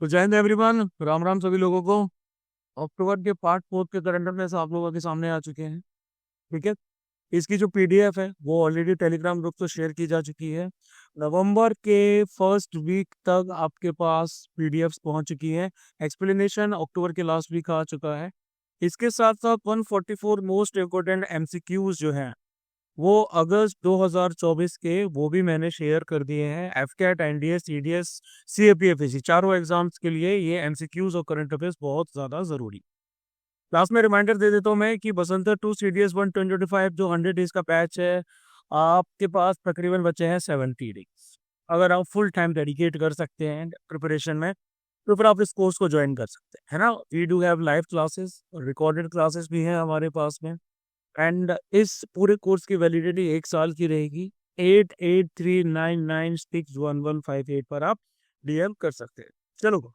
तो जय हिंद एवरीवन, राम राम सभी लोगों को। अक्टूबर के पार्ट 4 के करंट अफेयर्स आप लोगों के सामने आ चुके हैं। ठीक है। इसकी जो पीडीएफ है वो ऑलरेडी टेलीग्राम ग्रुप से शेयर की जा चुकी है। नवंबर के फर्स्ट वीक तक आपके पास पीडीएफ्स पहुंच चुकी है। एक्सप्लेनेशन अक्टूबर के लास्ट वीक आ चुका है। इसके साथ साथ 144 मोस्ट इम्पोर्टेंट एमसीक्यूज जो हैं वो अगस्त 2024 के वो भी मैंने शेयर कर दिए हैं। एफकेट, एनडीए, सीडीएस, सीएपीएफएसी चारों एग्जाम्स के लिए ये एमसीक्यूज और करंट अफेयर्स बहुत ज्यादा जरूरी। लास्ट में रिमाइंडर दे देता हूँ मैं कि बसंतर 2 सीडीएस 1 2025 जो 100 डेज का पैच है, आपके पास तकरीबन बचे हैं 70 डेज। अगर आप फुल टाइम डेडिकेट कर सकते हैं प्रिपरेशन में तो फिर आप इस कोर्स को ज्वाइन कर सकते हैं, है ना। We do have live classes और रिकॉर्डेड क्लासेस भी हैं हमारे पास में। एंड इस पूरे कोर्स की वैलिडिटी 1 साल की रहेगी। 8839961158 पर आप डीएम कर सकते हैं। चलो,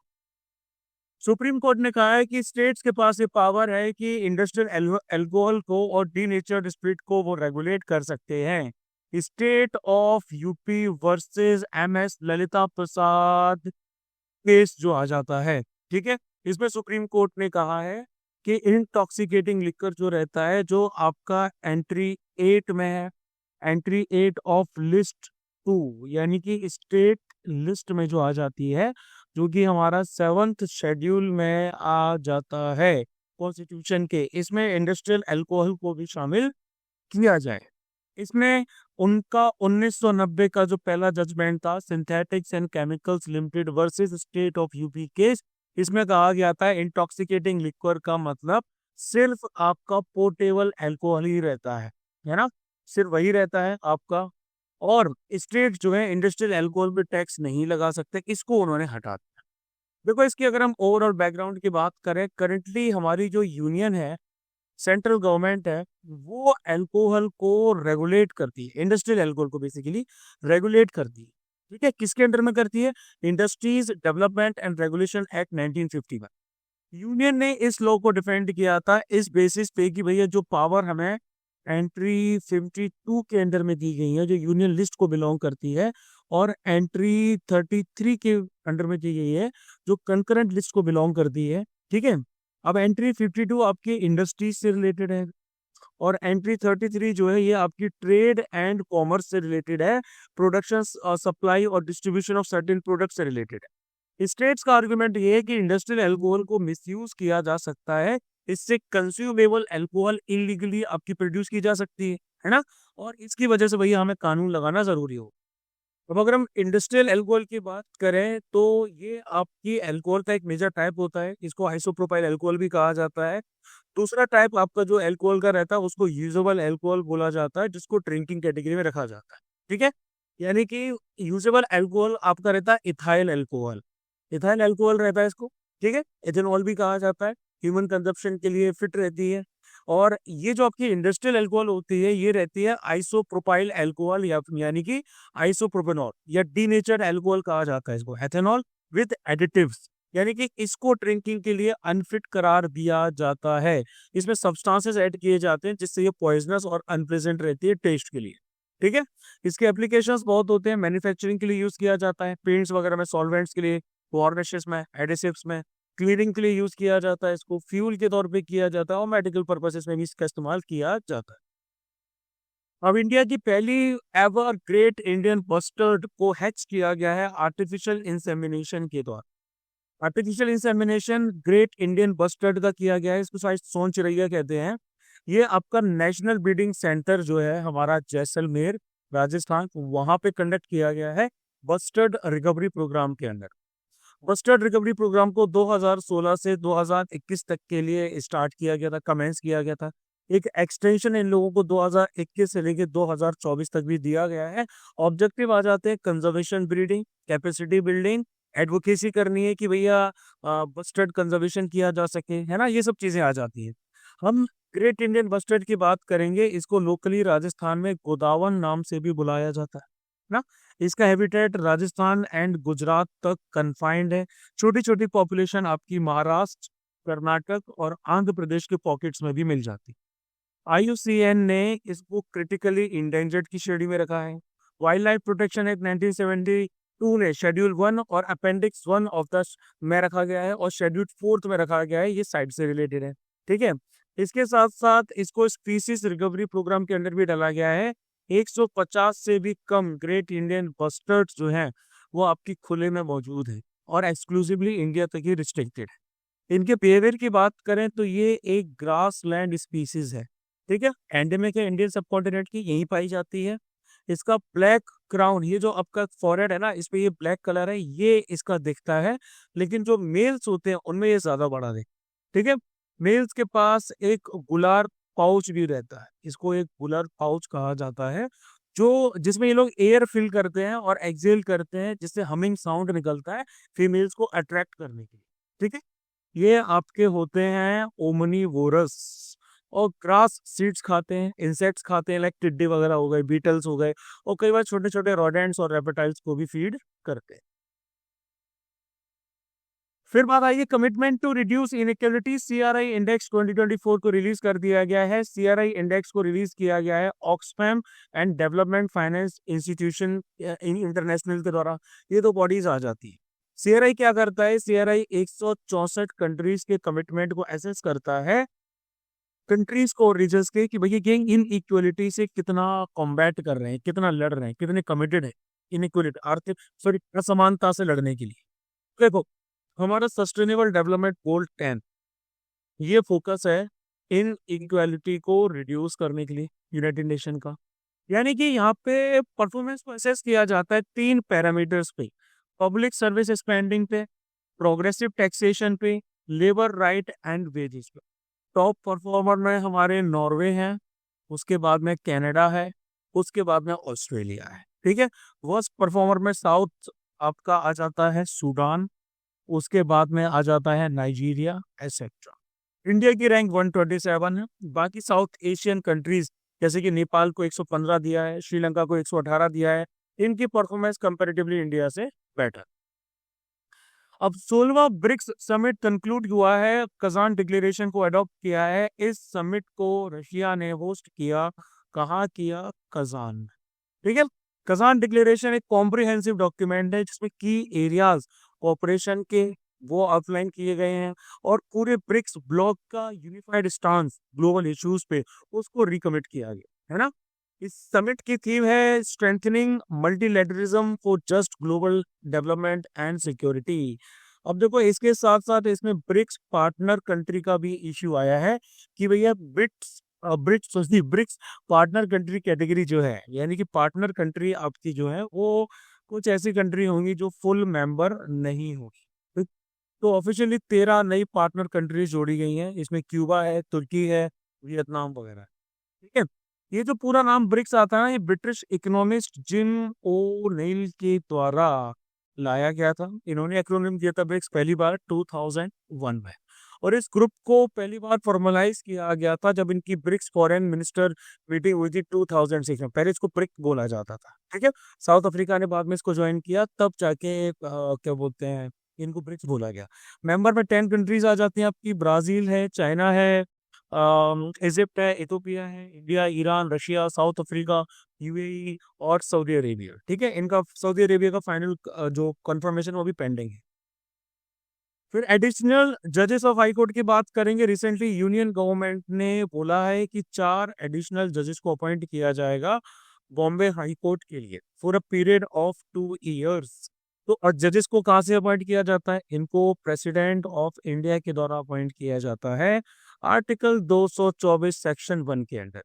सुप्रीम कोर्ट ने कहा है कि स्टेट्स के पास ये पावर है कि इंडस्ट्रियल अल्कोहल को और डीनेचर्ड स्पिरिट को वो रेगुलेट कर सकते हैं। State of UP versus MS Lalita Prasad case जो आ जाता है, ठीक है। इसमें सुप्रीम कोर्ट ने कहा है कि इंटॉक्सिकेटिंग लिकर जो रहता है, जो आपका एंट्री 8 में है, एंट्री 8 ऑफ लिस्ट 2 यानी कि स्टेट लिस्ट में जो आ जाती है, जो कि हमारा 7th शेड्यूल में आ जाता है कॉन्स्टिट्यूशन के, इसमें इंडस्ट्रियल अल्कोहल को भी शामिल किया जाए। इसमें उनका 1990 का जो पहला जजमेंट था, synthetics and chemicals limited versus state of UP case, इसमें कहा गया था इंटॉक्सिकेटिंग लिक्वर का मतलब सिर्फ आपका पोर्टेबल अल्कोहल ही रहता है ना, सिर्फ वही रहता है आपका। और स्टेट जो है इंडस्ट्रियल अल्कोहल पे टैक्स नहीं लगा सकते, इसको उन्होंने हटा दिया। देखो, इसकी अगर हम ओवरऑल बैकग्राउंड की बात करें, करंटली हमारी जो यूनियन है, सेंट्रल गवर्नमेंट है, वो अल्कोहल को रेगुलेट करती है, इंडस्ट्रियल अल्कोहल को बेसिकली रेगुलेट करती है। ठीक है, किसके अंडर में करती है? Industries development and regulation act 1951। Union ने इस लॉ को डिफेंड किया था इस बेसिस पे कि भैया जो पावर हमें एंट्री 52 के अंडर में दी गई है, जो यूनियन लिस्ट को बिलोंग करती है, और एंट्री 33 के अंडर में दी गई है, जो कंकरेंट लिस्ट को बिलोंग करती है। ठीक है। अब एंट्री 52 आपकी इंडस्ट्री से रिलेटेड है, और एंट्री 33 जो है ये आपकी ट्रेड एंड कॉमर्स से रिलेटेड है, प्रोडक्शन, सप्लाई और डिस्ट्रीब्यूशन ऑफ सर्टेन प्रोडक्ट से रिलेटेड है। स्टेट्स का आर्गुमेंट ये है कि इंडस्ट्रियल अल्कोहल को मिसयूज किया जा सकता है, इससे कंज्यूमेबल अल्कोहल इलीगली आपकी प्रोड्यूस की जा सकती है ना, और इसकी वजह से भैया हमें कानून लगाना जरूरी हो। अब अगर हम इंडस्ट्रियल अल्कोहल की बात करें तो ये आपकी अल्कोहल का एक मेजर टाइप होता है, इसको आइसोप्रोपाइल अल्कोहल भी कहा जाता है। दूसरा टाइप आपका जो अल्कोहल का रहता है उसको यूजेबल अल्कोहल बोला जाता है, जिसको ड्रिंकिंग कैटेगरी में रखा जाता है। ठीक है। यानी कि यूजेबल अल्कोहल आपका रहता है इथाइल अल्कोहल, इथाइल अल्कोहल रहता है इसको। ठीक है। एथेनॉल भी कहा जाता है, ह्यूमन कंजप्शन के लिए फिट रहती है। और ये जो आपकी इंडस्ट्रियल अल्कोहल होती है ये रहती है आइसोप्रोपाइल अल्कोहल, या यानी कि आइसोप्रोपेनॉल, या डीनेचर्ड अल्कोहल कहा जाता है इसको, एथेनॉल विद एडिटिव्स, यानी कि इसको ड्रिंकिंग के लिए अनफिट करार दिया जाता है। इसमें सब्सटेंसेस ऐड किए जाते हैं जिससे ये पॉइजनस और अनप्लेजेंट रहती है टेस्ट के लिए। ठीक है। इसके एप्लीकेशंस बहुत होते हैं, मैन्युफैक्चरिंग के लिए यूज किया जाता है, पेंट्स वगैरह में, सॉल्वेंट्स के लिए, वार्निशेस में, एडिसिव्स में, क्लीनिंग के लिए यूज किया जाता है, इसको फ्यूल के तौर पे किया जाता है, और मेडिकल पर्पसेस में भी इसका इस्तेमाल किया जाता है। अब इंडिया की पहली एवर ग्रेट इंडियन बस्टर्ड को हैच किया गया है आर्टिफिशियल इंसेमिनेशन के द्वारा। Artificial insemination great Indian bustard का किया गया है, इसको शायद सोन चिरैया कहते हैं। ये आपका नेशनल ब्रीडिंग सेंटर जो है हमारा जैसलमेर राजस्थान, वहां पे कंडक्ट किया गया है बस्टर्ड रिकवरी प्रोग्राम के अंदर। बस्टर्ड रिकवरी प्रोग्राम को 2016 से 2021 तक के लिए स्टार्ट किया गया था, कमेंस किया गया था। एक एक्सटेंशन इन लोगों को 2021 से लेकर 2024 तक भी दिया गया है। ऑब्जेक्टिव आ जाते हैं conservation, breeding, capacity building, advocacy करनी है कि भैया बस्टर्ड कंजर्वेशन किया जा सके, है ना, ये सब चीजें आ जाती हैं। हम ग्रेट इंडियन बस्टर्ड की बात करेंगे, इसको लोकली राजस्थान में गोदावन नाम से भी बुलाया जाता है ना। इसका हैबिटेट राजस्थान एंड गुजरात तक कन्फाइंड है। छोटी छोटी पॉपुलेशन आपकी महाराष्ट्र, कर्नाटक और आंध्र प्रदेश के पॉकेट्स में भी मिल जाती। आईयूसीएन ने इसको क्रिटिकली इंडेंजर्ड की श्रेणी में रखा है। वाइल्ड लाइफ प्रोटेक्शन एक्ट 1970 2 ने शेड्यूल 1 और अपेंडिक्स 1 ऑफ द में रखा गया है और शेड्यूल 4 में रखा गया है, ये साइट से रिलेटेड है। ठीक है, इसके साथ साथ इसको स्पीसीज रिकवरी प्रोग्राम के अंदर भी डाला गया है। 150 से भी कम ग्रेट इंडियन बस्टर्ड जो हैं वो आपकी खुले में मौजूद है और एक्सक्लूसिवली इंडिया तक ही रिस्ट्रिक्टेड है। इनके बिहेवियर की बात करें तो ये एक ग्रास लैंड स्पीसीज है। ठीक है, एंडेमिक है इंडियन सब कॉन्टिनेंट की, यही पाई जाती है। इसका ब्लैक क्राउन, ये जो आपका फॉरहेड है ना, इस पे ये ब्लैक कलर है, ये इसका दिखता है, लेकिन जो मेल्स होते हैं उनमें ये ज्यादा बड़ा दिखता है। ठीक है, मेल्स के पास एक गुलार पाउच भी रहता है, इसको एक गुलार पाउच कहा जाता है, जो जिसमें ये लोग एयर फिल करते हैं और एक्सेल करते हैं, जिससे हमिंग साउंड निकलता है फीमेल्स को अट्रैक्ट करने के लिए। ठीक है, ये आपके होते हैं ओमनीवोरस और ग्रास सीड्स खाते हैं, इंसेक्ट्स खाते हैं, लाइक टिड्डी वगैरह हो गए, बीटल्स हो गए, और कई बार छोटे छोटे रोडेंट्स और रेप्टाइल्स को भी फीड करते हैं। फिर बात आई है commitment to reduce inequality. CRI index 2024 को रिलीज कर दिया गया है। सीआरआई इंडेक्स को रिलीज किया गया है Oxfam and development finance institution international के द्वारा। ये तो बॉडीज आ जाती है। सीआरआई क्या करता है? सीआरआई 164 कंट्रीज के कमिटमेंट को एसेस करता है, कंट्रीज को, रीजन्स के, कि भैया ये इन इक्वलिटी से कितना कॉम्बैट कर रहे हैं, कितना लड़ रहे हैं, कितने कमिटेड है इनइक्वलिटी, आर्थिक सॉरी असमानता से लड़ने के लिए। देखो, हमारा सस्टेनेबल डेवलपमेंट गोल 10 ये फोकस है इन इक्वालिटी को रिड्यूस करने के लिए यूनाइटेड नेशन का। यानी कि यहाँ पे परफॉर्मेंस को असेस किया जाता है 3 पैरामीटर्स पे: पब्लिक सर्विस स्पेंडिंग पे, प्रोग्रेसिव टैक्सेशन पे, लेबर राइट एंड वेजेस पे। टॉप परफॉर्मर में हमारे नॉर्वे हैं, उसके बाद में कनाडा है, उसके बाद में ऑस्ट्रेलिया है। ठीक है, वर्स्ट परफॉर्मर में साउथ आपका आ जाता है सूडान, उसके बाद में आ जाता है नाइजीरिया एसेट्रा। इंडिया की रैंक 127 है। बाकी साउथ एशियन कंट्रीज जैसे कि नेपाल को 115 दिया है, श्रीलंका को 118 दिया है। इनकी परफॉर्मेंस कंपैरेटिवली इंडिया से बेटर। अब 16वां ब्रिक्स समिट कंक्लूड हुआ है, कजान डिक्लेरेशन को अडॉप्ट किया है। इस समिट को रशिया ने होस्ट किया। कहाँ किया? कजान में। ठीक है, कजान डिक्लेरेशन एक कॉम्प्रिहेंसिव डॉक्यूमेंट है जिसमें की एरियाज ऑपरेशन के वो आउटलाइन किए गए हैं और पूरे ब्रिक्स ब्लॉक का यूनिफाइड स्टांस ग्लोबल इश्यूज पे उसको रिकमिट किया गया है ना। इस समिट की थीम है strengthening multilateralism for just global development and security. अब देखो, इसके साथ साथ इसमें ब्रिक्स पार्टनर कंट्री का भी इश्यू आया है कि भैया ब्रिक्स पार्टनर कंट्री कैटेगरी जो है, यानी कि पार्टनर कंट्री आपकी जो है वो कुछ ऐसी कंट्री होंगी जो फुल मेंबर नहीं होगी। तो ऑफिशियली 13 नई पार्टनर कंट्रीज जोड़ी गई हैं, इसमें क्यूबा है, तुर्की है, वियतनाम वगैरह। ठीक है, ये जो पूरा नाम ब्रिक्स आता है ना, ये ब्रिटिश इकोनॉमिस्ट जिम ओ नेल के द्वारा लाया गया था। इन्होंने एक्रोनिम दिया था ब्रिक्स पहली बार 2001 में, और इस ग्रुप को पहली बार फॉर्मलाइज किया गया था जब इनकी ब्रिक्स फॉरेन मिनिस्टर मीटिंग हुई थी 2006 में। पहले इसको ब्रिक बोला जाता था। ठीक है, साउथ अफ्रीका ने बाद में इसको ज्वाइन किया, तब जाके क्या बोलते हैं, इनको ब्रिक्स बोला गया। मेंबर में 10 कंट्रीज आ जाती हैं आपकी, ब्राजील है, चाइना है, इजिप्ट है, इथोपिया है, India, Iran, Russia, south Africa, UAE और सऊदी अरेबिया। ठीक है, इनका सऊदी अरेबिया का फाइनल जो कंफर्मेशन वो भी पेंडिंग है। फिर एडिशनल जजेस ऑफ हाई कोर्ट की बात करेंगे। रिसेंटली यूनियन गवर्नमेंट ने बोला है कि 4 एडिशनल जजेस को अपॉइंट किया जाएगा बॉम्बे हाई कोर्ट के लिए for a period of 2 years. तो जजेस को कहाँ से अपॉइंट किया जाता है? इनको प्रेसिडेंट ऑफ इंडिया के द्वारा अपॉइंट किया जाता है आर्टिकल 224 सेक्शन 1 के अंडर।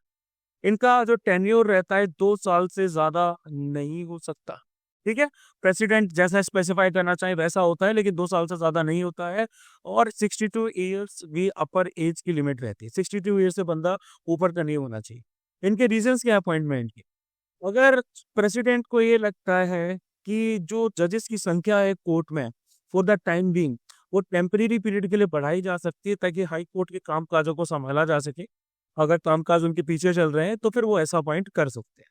इनका जो टेन्योर रहता है 2 साल से ज्यादा नहीं हो सकता। ठीक है, प्रेसिडेंट जैसा स्पेसिफाई करना चाहे वैसा होता है, लेकिन 2 साल से ज्यादा नहीं होता है। और 62 ईयर्स भी अपर एज की लिमिट रहती है, 62 ईयर्स से बंदा ऊपर का नहीं होना चाहिए। इनके रीजंस क्या अपॉइंटमेंट के? अगर प्रेसिडेंट को ये लगता है कि जो जजेस की संख्या है कोर्ट में फॉर द टाइम बीइंग वो टेम्परेरी पीरियड के लिए बढ़ाई जा सकती है ताकि हाई कोर्ट के कामकाजों को संभाला जा सके, अगर कामकाज उनके पीछे चल रहे हैं तो फिर वो ऐसा अपॉइंट कर सकते हैं।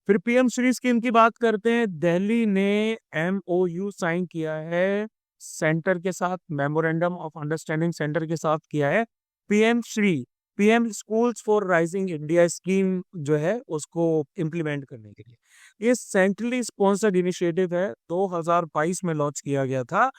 फिर पीएम श्री स्कीम की बात करते हैं। दिल्ली ने एमओयू साइन किया है सेंटर के साथ, मेमोरेंडम ऑफ अंडरस्टैंडिंग सेंटर के साथ किया है, PM Shri PM schools for rising India scheme जो है उसको इम्प्लीमेंट करने के लिए। ये सेंट्रली स्पॉन्सर्ड इनिशिएटिव है, 2022 में लॉन्च किया गया था।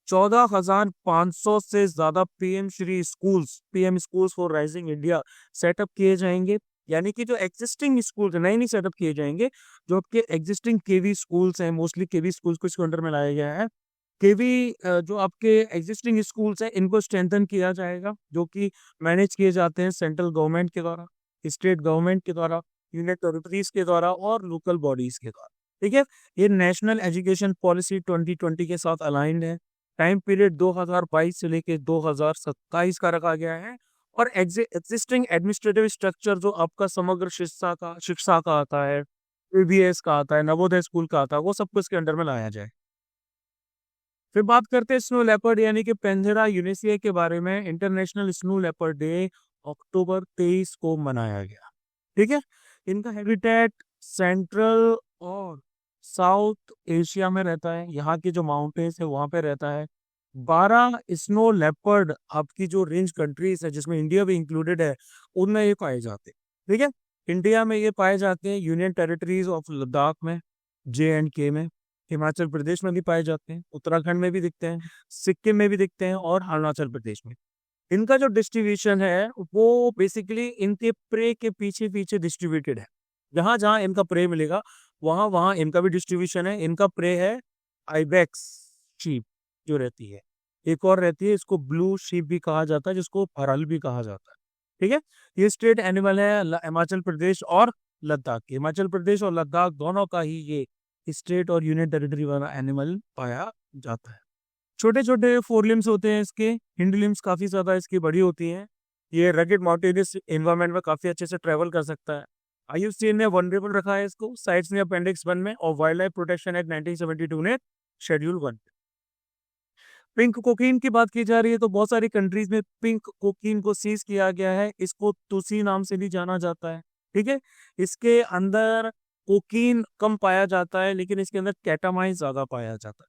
14,500 से ज्यादा PM schools for rising India setup किए जाएंगे। यानी कि जो एग्जिस्टिंग स्कूल नए नहीं सेटअप किए जाएंगे, जो आपके एग्जिस्टिंग केवी स्कूल्स हैं, मोस्टली केवी स्कूल्स को इसके अंडर में लाया गया है। केवी जो आपके एग्जिस्टिंग स्कूल्स हैं इनको स्ट्रेंथन किया जाएगा, जो कि मैनेज किए जाते हैं सेंट्रल गवर्नमेंट के द्वारा, स्टेट गवर्नमेंट के द्वारा, यूनियन टेरिटरीज के द्वारा और लोकल बॉडीज के द्वारा। ठीक है, ये नेशनल एजुकेशन पॉलिसी 2020 के साथ अलाइंड है। टाइम पीरियड 2022 से लेके 2027 का रखा गया है। और एग्जिस्टिंग एडमिनिस्ट्रेटिव स्ट्रक्चर जो आपका समग्र शिक्षा का आता है, ईबीएस का आता है, नवोदय स्कूल का आता है, वो सब कुछ के अंडर में लाया जाए। फिर बात करते हैं स्नो लेपर्ड यानी कि पेंथेरा यूनिसिया के बारे में। इंटरनेशनल स्नो लेपर्ड डे अक्टूबर 23 को मनाया गया। ठीक है, इनका हैबिटेट सेंट्रल और साउथ एशिया में रहता है, यहाँ की जो माउंटेन्स है वहां पे रहता है। 12 स्नो लेपर्ड आपकी जो रेंज कंट्रीज है, जिसमें इंडिया भी इंक्लूडेड है, उनमें ये पाए जाते हैं। ठीक है, इंडिया में ये पाए जाते हैं यूनियन टेरिटरीज ऑफ लद्दाख में, JNK में, हिमाचल प्रदेश में भी पाए जाते हैं, उत्तराखंड में भी दिखते हैं, सिक्किम में भी दिखते हैं और अरुणाचल प्रदेश में। इनका जो डिस्ट्रीब्यूशन है वो बेसिकली इनके प्रे के पीछे पीछे डिस्ट्रीब्यूटेड है। जहां जहां इनका प्रे मिलेगा वहां वहां इनका भी डिस्ट्रीब्यूशन है। इनका प्रे है आइबेक्स शीप जो रहती है, एक और रहती है, इसको ब्लू शीप भी कहा जाता है, जिसको फरल भी कहा जाता है। ठीक है, ये स्टेट एनिमल है हिमाचल प्रदेश और लद्दाख के। हिमाचल प्रदेश और लद्दाख दोनों का ही ये स्टेट और यूनियन टेरिटरी वाला एनिमल पाया जाता है। छोटे छोटे फोर लिम्स होते हैं इसके, हिंड लिम्स काफी ज्यादा इसकी बड़ी होती हैं। ये रगेड माउंटेनियस एनवायरनमेंट में काफी अच्छे से ट्रेवल कर सकता है। IUCN ने वनरेबल रखा है इसको, साइट्स ने अपेंडिक्स 1 में, और वाइल्ड लाइफ प्रोटेक्शन एक्ट 1972 ने शेड्यूल 1। पिंक कोकीन की बात की जा रही है तो बहुत सारी कंट्रीज में पिंक कोकीन को सीज किया गया है। इसको तुसी नाम से भी जाना जाता है। ठीक है, इसके अंदर कोकीन कम पाया जाता है, लेकिन इसके अंदर कैटामाइन ज्यादा पाया जाता है।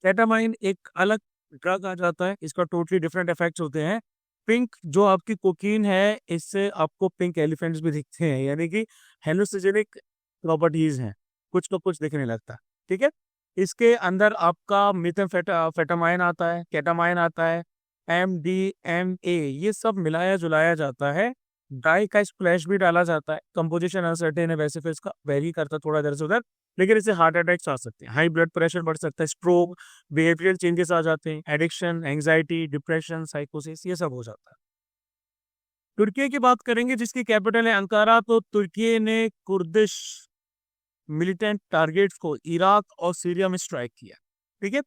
कैटामाइन एक अलग ड्रग आ जाता है, इसका टोटली डिफरेंट इफेक्ट्स होते हैं। पिंक जो आपकी कोकीन है, इससे आपको पिंक एलिफेंट्स भी दिखते हैं, यानी कि हेलुसिनेजेनिक प्रॉपर्टीज हैं, कुछ तो कुछ दिखने लगता है। ठीक है, इसके अंदर आपका मिथाम्फेटामाइन आता है, केटामाइन आता है, MDMA, ये सब मिलाया जुलाया जाता है। डाई का स्प्लैश भी डाला जाता है। कंपोजिशन अनसर्टेन है, वैसे फिर इसका वेरी करता है थोड़ा इधर से उधर, लेकिन इससे हार्ट अटैक्स आ सकते हैं, हाई ब्लड प्रेशर बढ़ सकता है, स्ट्रोक, बिहेवियरल चेंजेस आ जाते हैं, एडिक्शन, एंग्जाइटी, डिप्रेशन, साइकोसिस, ये सब हो जाता है। तुर्की की बात करेंगे जिसकी कैपिटल है अंकारा। तो तुर्की ने कुर्दिश मिलिटेंट टारगेट्स को इराक और सीरिया में स्ट्राइक किया। ठीक है,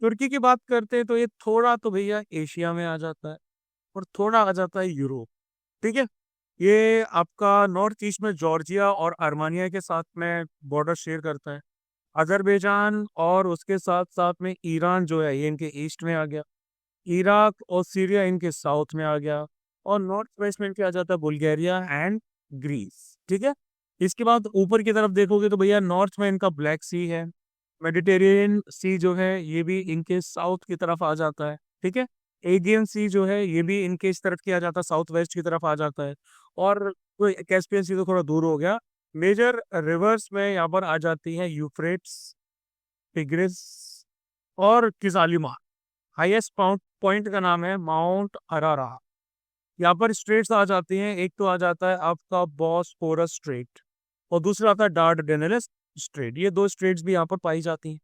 तुर्की की बात करते हैं तो ये थोड़ा तो भैया एशिया में आ जाता है और थोड़ा आ जाता है यूरोप। ठीक है, ये आपका नॉर्थ ईस्ट में जॉर्जिया और आर्मेनिया के साथ में बॉर्डर शेयर करता है। अजरबैजान और उसके साथ साथ में ईरान जो है ये इनके ईस्ट में आ गया। इराक और सीरिया इनके साउथ में आ गया। और नॉर्थ वेस्ट में इनके आ जाता है बुल्गारिया एंड ग्रीस। ठीक है, इसके बाद ऊपर की तरफ देखोगे तो भैया नॉर्थ में इनका ब्लैक सी है। मेडिटेरियन सी जो है ये भी इनके साउथ की तरफ आ जाता है। ठीक है, एजियन सी जो है ये भी इनके इस तरफ किया जाता है, साउथ वेस्ट की तरफ आ जाता है। और कैस्पियन सी तो थोड़ा दूर हो गया। मेजर रिवर्स में यहाँ पर आ जाती है यूफ्रेट्स, टिग्रिस और किजालिमा। हाईएस्ट पॉइंट का नाम है माउंट अरारा। यहाँ पर स्ट्रेट्स आ जाती हैं, एक तो आ जाता है आपका बॉस्फोरस स्ट्रेट और दूसरा आता है डार्डेनेलिस स्ट्रेट। ये दो स्ट्रेट्स भी यहाँ पर पाई जाती हैं।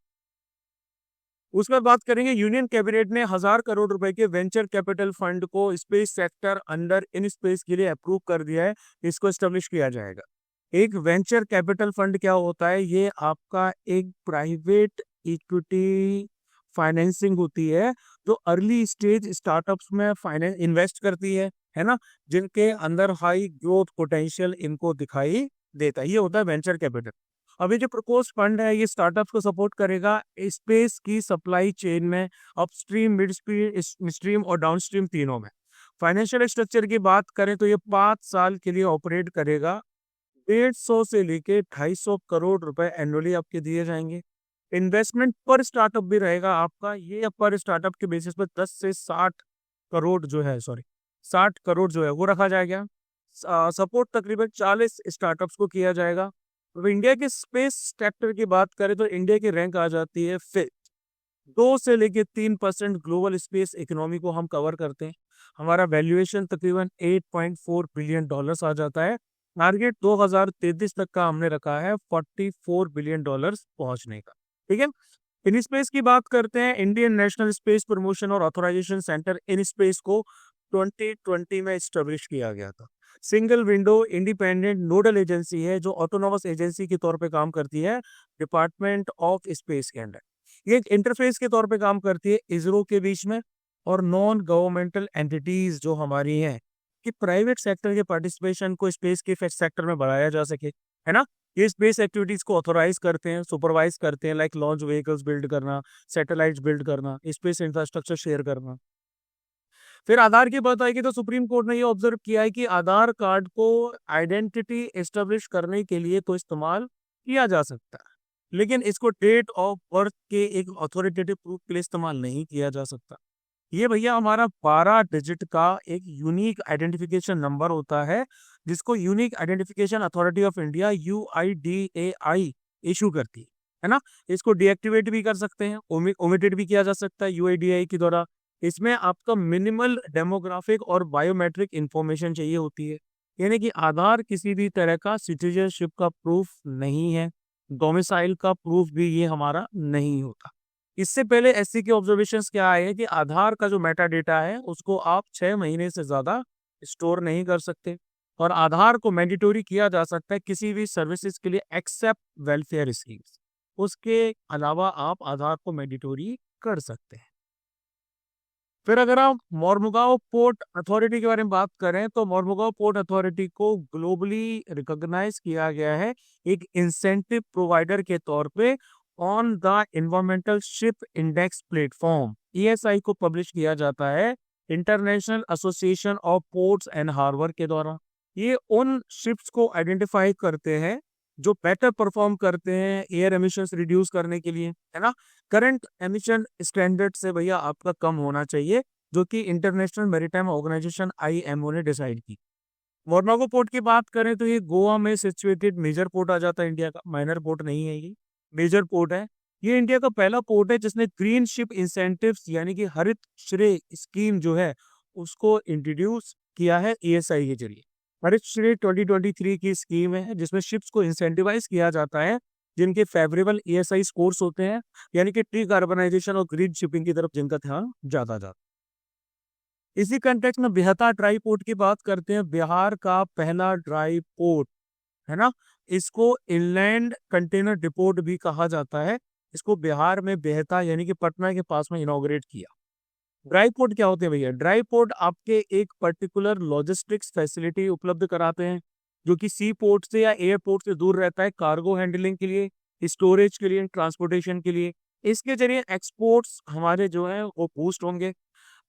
उसके बाद बात करेंगे, यूनियन कैबिनेट ने 1,000 करोड़ रुपए के वेंचर कैपिटल फंड को space sector under in space के लिए अप्रूव कर दिया है। इसको एस्टेब्लिश किया जाएगा। एक वेंचर कैपिटल फंड क्या होता है? ये आपका एक प्राइवेट इक्विटी फाइनेंसिंग होती है जो अर्ली स्टेज स्टार्टअप्स में फाइनेंस इन्वेस्ट करती है ना, जिनके अंदर हाई ग्रोथ पोटेंशियल इनको दिखाई देता है। ये होता है वेंचर कैपिटल। अभी जो प्रपोज फंड है ये स्टार्टअप्स को सपोर्ट करेगा स्पेस की सप्लाई चेन में, अपस्ट्रीम, मिडस्ट्रीम और डाउनस्ट्रीम तीनों में। फाइनेंशियल स्ट्रक्चर की बात करें तो ये 5 साल के लिए ऑपरेट करेगा। 150 से लेके 250 करोड़ रुपए एनुअली आपके दिए जाएंगे। इन्वेस्टमेंट पर स्टार्टअप भी रहेगा आपका, ये पर स्टार्टअप के बेसिस पर 10 से 60 करोड़ जो है, सॉरी 60 करोड़ जो है वो रखा जाएगा। सपोर्ट तकरीबन 40 स्टार्टअप्स को किया जाएगा। तो इंडिया के स्पेस सेक्टर की बात करें तो इंडिया की रैंक आ जाती है 5th। 2 से लेके 3% ग्लोबल स्पेस इकोनॉमी को हम कवर करते हैं। हमारा वैल्यूएशन तकरीबन $8.4 बिलियन आ जाता है। टारगेट 2033 तक का हमने रखा है $44 बिलियन पहुंचने का। ठीक है। इन स्पेस की बात करते हैं। इंडियन नेशनल स्पेस प्रमोशन और ऑथराइजेशन सेंटर इन स्पेस को 2020 में स्टेब्लिश किया गया था। Single window independent nodal agency है जो ऑटोनोमस एजेंसी के तौर पे काम करती है डिपार्टमेंट ऑफ स्पेस के अंडर। ये एक इंटरफेस के तौर पे काम करती है इसरो के बीच में और नॉन गवर्नमेंटल एंटिटीज जो हमारी हैं कि प्राइवेट सेक्टर के पार्टिसिपेशन को स्पेस के सेक्टर में बढ़ाया जा सके, है ना। ये स्पेस एक्टिविटीज को ऑथोराइज करते हैं, सुपरवाइज करते हैं, लाइक लॉन्च व्हीकल्स बिल्ड करना, सैटेलाइट्स बिल्ड करना, स्पेस इंफ्रास्ट्रक्चर शेयर करना। फिर आधार की बात आएगी तो सुप्रीम कोर्ट ने ये ऑब्जर्व किया है कि आधार कार्ड को आइडेंटिटी एस्टेब्लिश करने के लिए तो इस्तेमाल किया जा सकता है, लेकिन इसको डेट ऑफ बर्थ के एक अथॉरिटेटिव प्रूफ के लिए इस्तेमाल नहीं किया जा सकता। ये भैया हमारा 12 डिजिट का एक यूनिक आइडेंटिफिकेशन नंबर होता है जिसको unique identification authority of India UIDAI issue करती है ना। इसको डीएक्टिवेट भी कर सकते हैं, ओमिटेड भी किया जा सकता है UIDAI के द्वारा। इसमें आपका मिनिमल डेमोग्राफिक और बायोमेट्रिक इंफॉर्मेशन चाहिए होती है, यानी कि आधार किसी भी तरह का सिटीजनशिप का प्रूफ नहीं है, डोमिसाइल का प्रूफ भी ये हमारा नहीं होता। इससे पहले एससी के ऑब्जर्वेशंस क्या आए हैं कि आधार का जो मेटा डेटा है उसको आप 6 महीने से ज्यादा स्टोर नहीं कर सकते, और आधार को मैंडेटोरी किया जा सकता है किसी भी सर्विसेज के लिए एक्सेप्ट वेलफेयर स्कीम्स। उसके अलावा आप आधार को मैंडेटोरी कर सकते हैं। फिर अगर आप मोरमुगांव पोर्ट अथॉरिटी के बारे में बात करें तो मोरमुगांव पोर्ट अथॉरिटी को ग्लोबली रिकॉग्नाइज किया गया है एक इंसेंटिव प्रोवाइडर के तौर पे on the environmental ship index platform ESI को पब्लिश किया जाता है international association of ports and harbour के द्वारा। ये उन शिप्स को आइडेंटिफाई करते हैं जो बेटर परफॉर्म करते हैं एयर एमिशंस रिड्यूस करने के लिए, है ना। करंट एमिशन स्टैंडर्ड से भैया आपका कम होना चाहिए, जो कि इंटरनेशनल मैरीटाइम ऑर्गेनाइजेशन IMO ने डिसाइड की। मोरमुगांव पोर्ट की बात करें तो ये गोवा में सिचुएटेड मेजर पोर्ट आ जाता है इंडिया का, माइनर पोर्ट नहीं है, ये मेजर पोर्ट है। ये इंडिया का पहला पोर्ट है जिसने ग्रीन शिप इंसेंटिव्स यानी कि हरित श्रेय स्कीम जो है उसको इंट्रोड्यूस किया है ESI के जरिए। हरित श्रेय 2023 की स्कीम है जिसमें शिप्स को इंसेंटिवाइज किया जाता है जिनके फेवरेबल ESI स्कोर्स होते हैं, यानी कि डिकार्बनाइजेशन और ग्रीन शिपिंग की तरफ जिनका ध्यान ज्यादा जाता है। इसी कंटेक्स्ट में बिहता ड्राई पोर्ट की बात करते हैं। बिहार का पहला ड्राई पोर्ट, है ना। इसको इनलैंड कंटेनर डिपोट भी कहा जाता है। इसको बिहार में बिहता यानी कि पटना के पास में इनॉग्रेट किया। ड्राई पोर्ट क्या होते हैं भैया? ड्राई पोर्ट आपके एक पर्टिकुलर लॉजिस्टिक्स फैसिलिटी उपलब्ध कराते हैं जो कि सी पोर्ट से या एयरपोर्ट से दूर रहता है, कार्गो हैंडलिंग के लिए, स्टोरेज के लिए, ट्रांसपोर्टेशन के लिए। इसके जरिए एक्सपोर्ट्स हमारे जो है वो बूस्ट होंगे।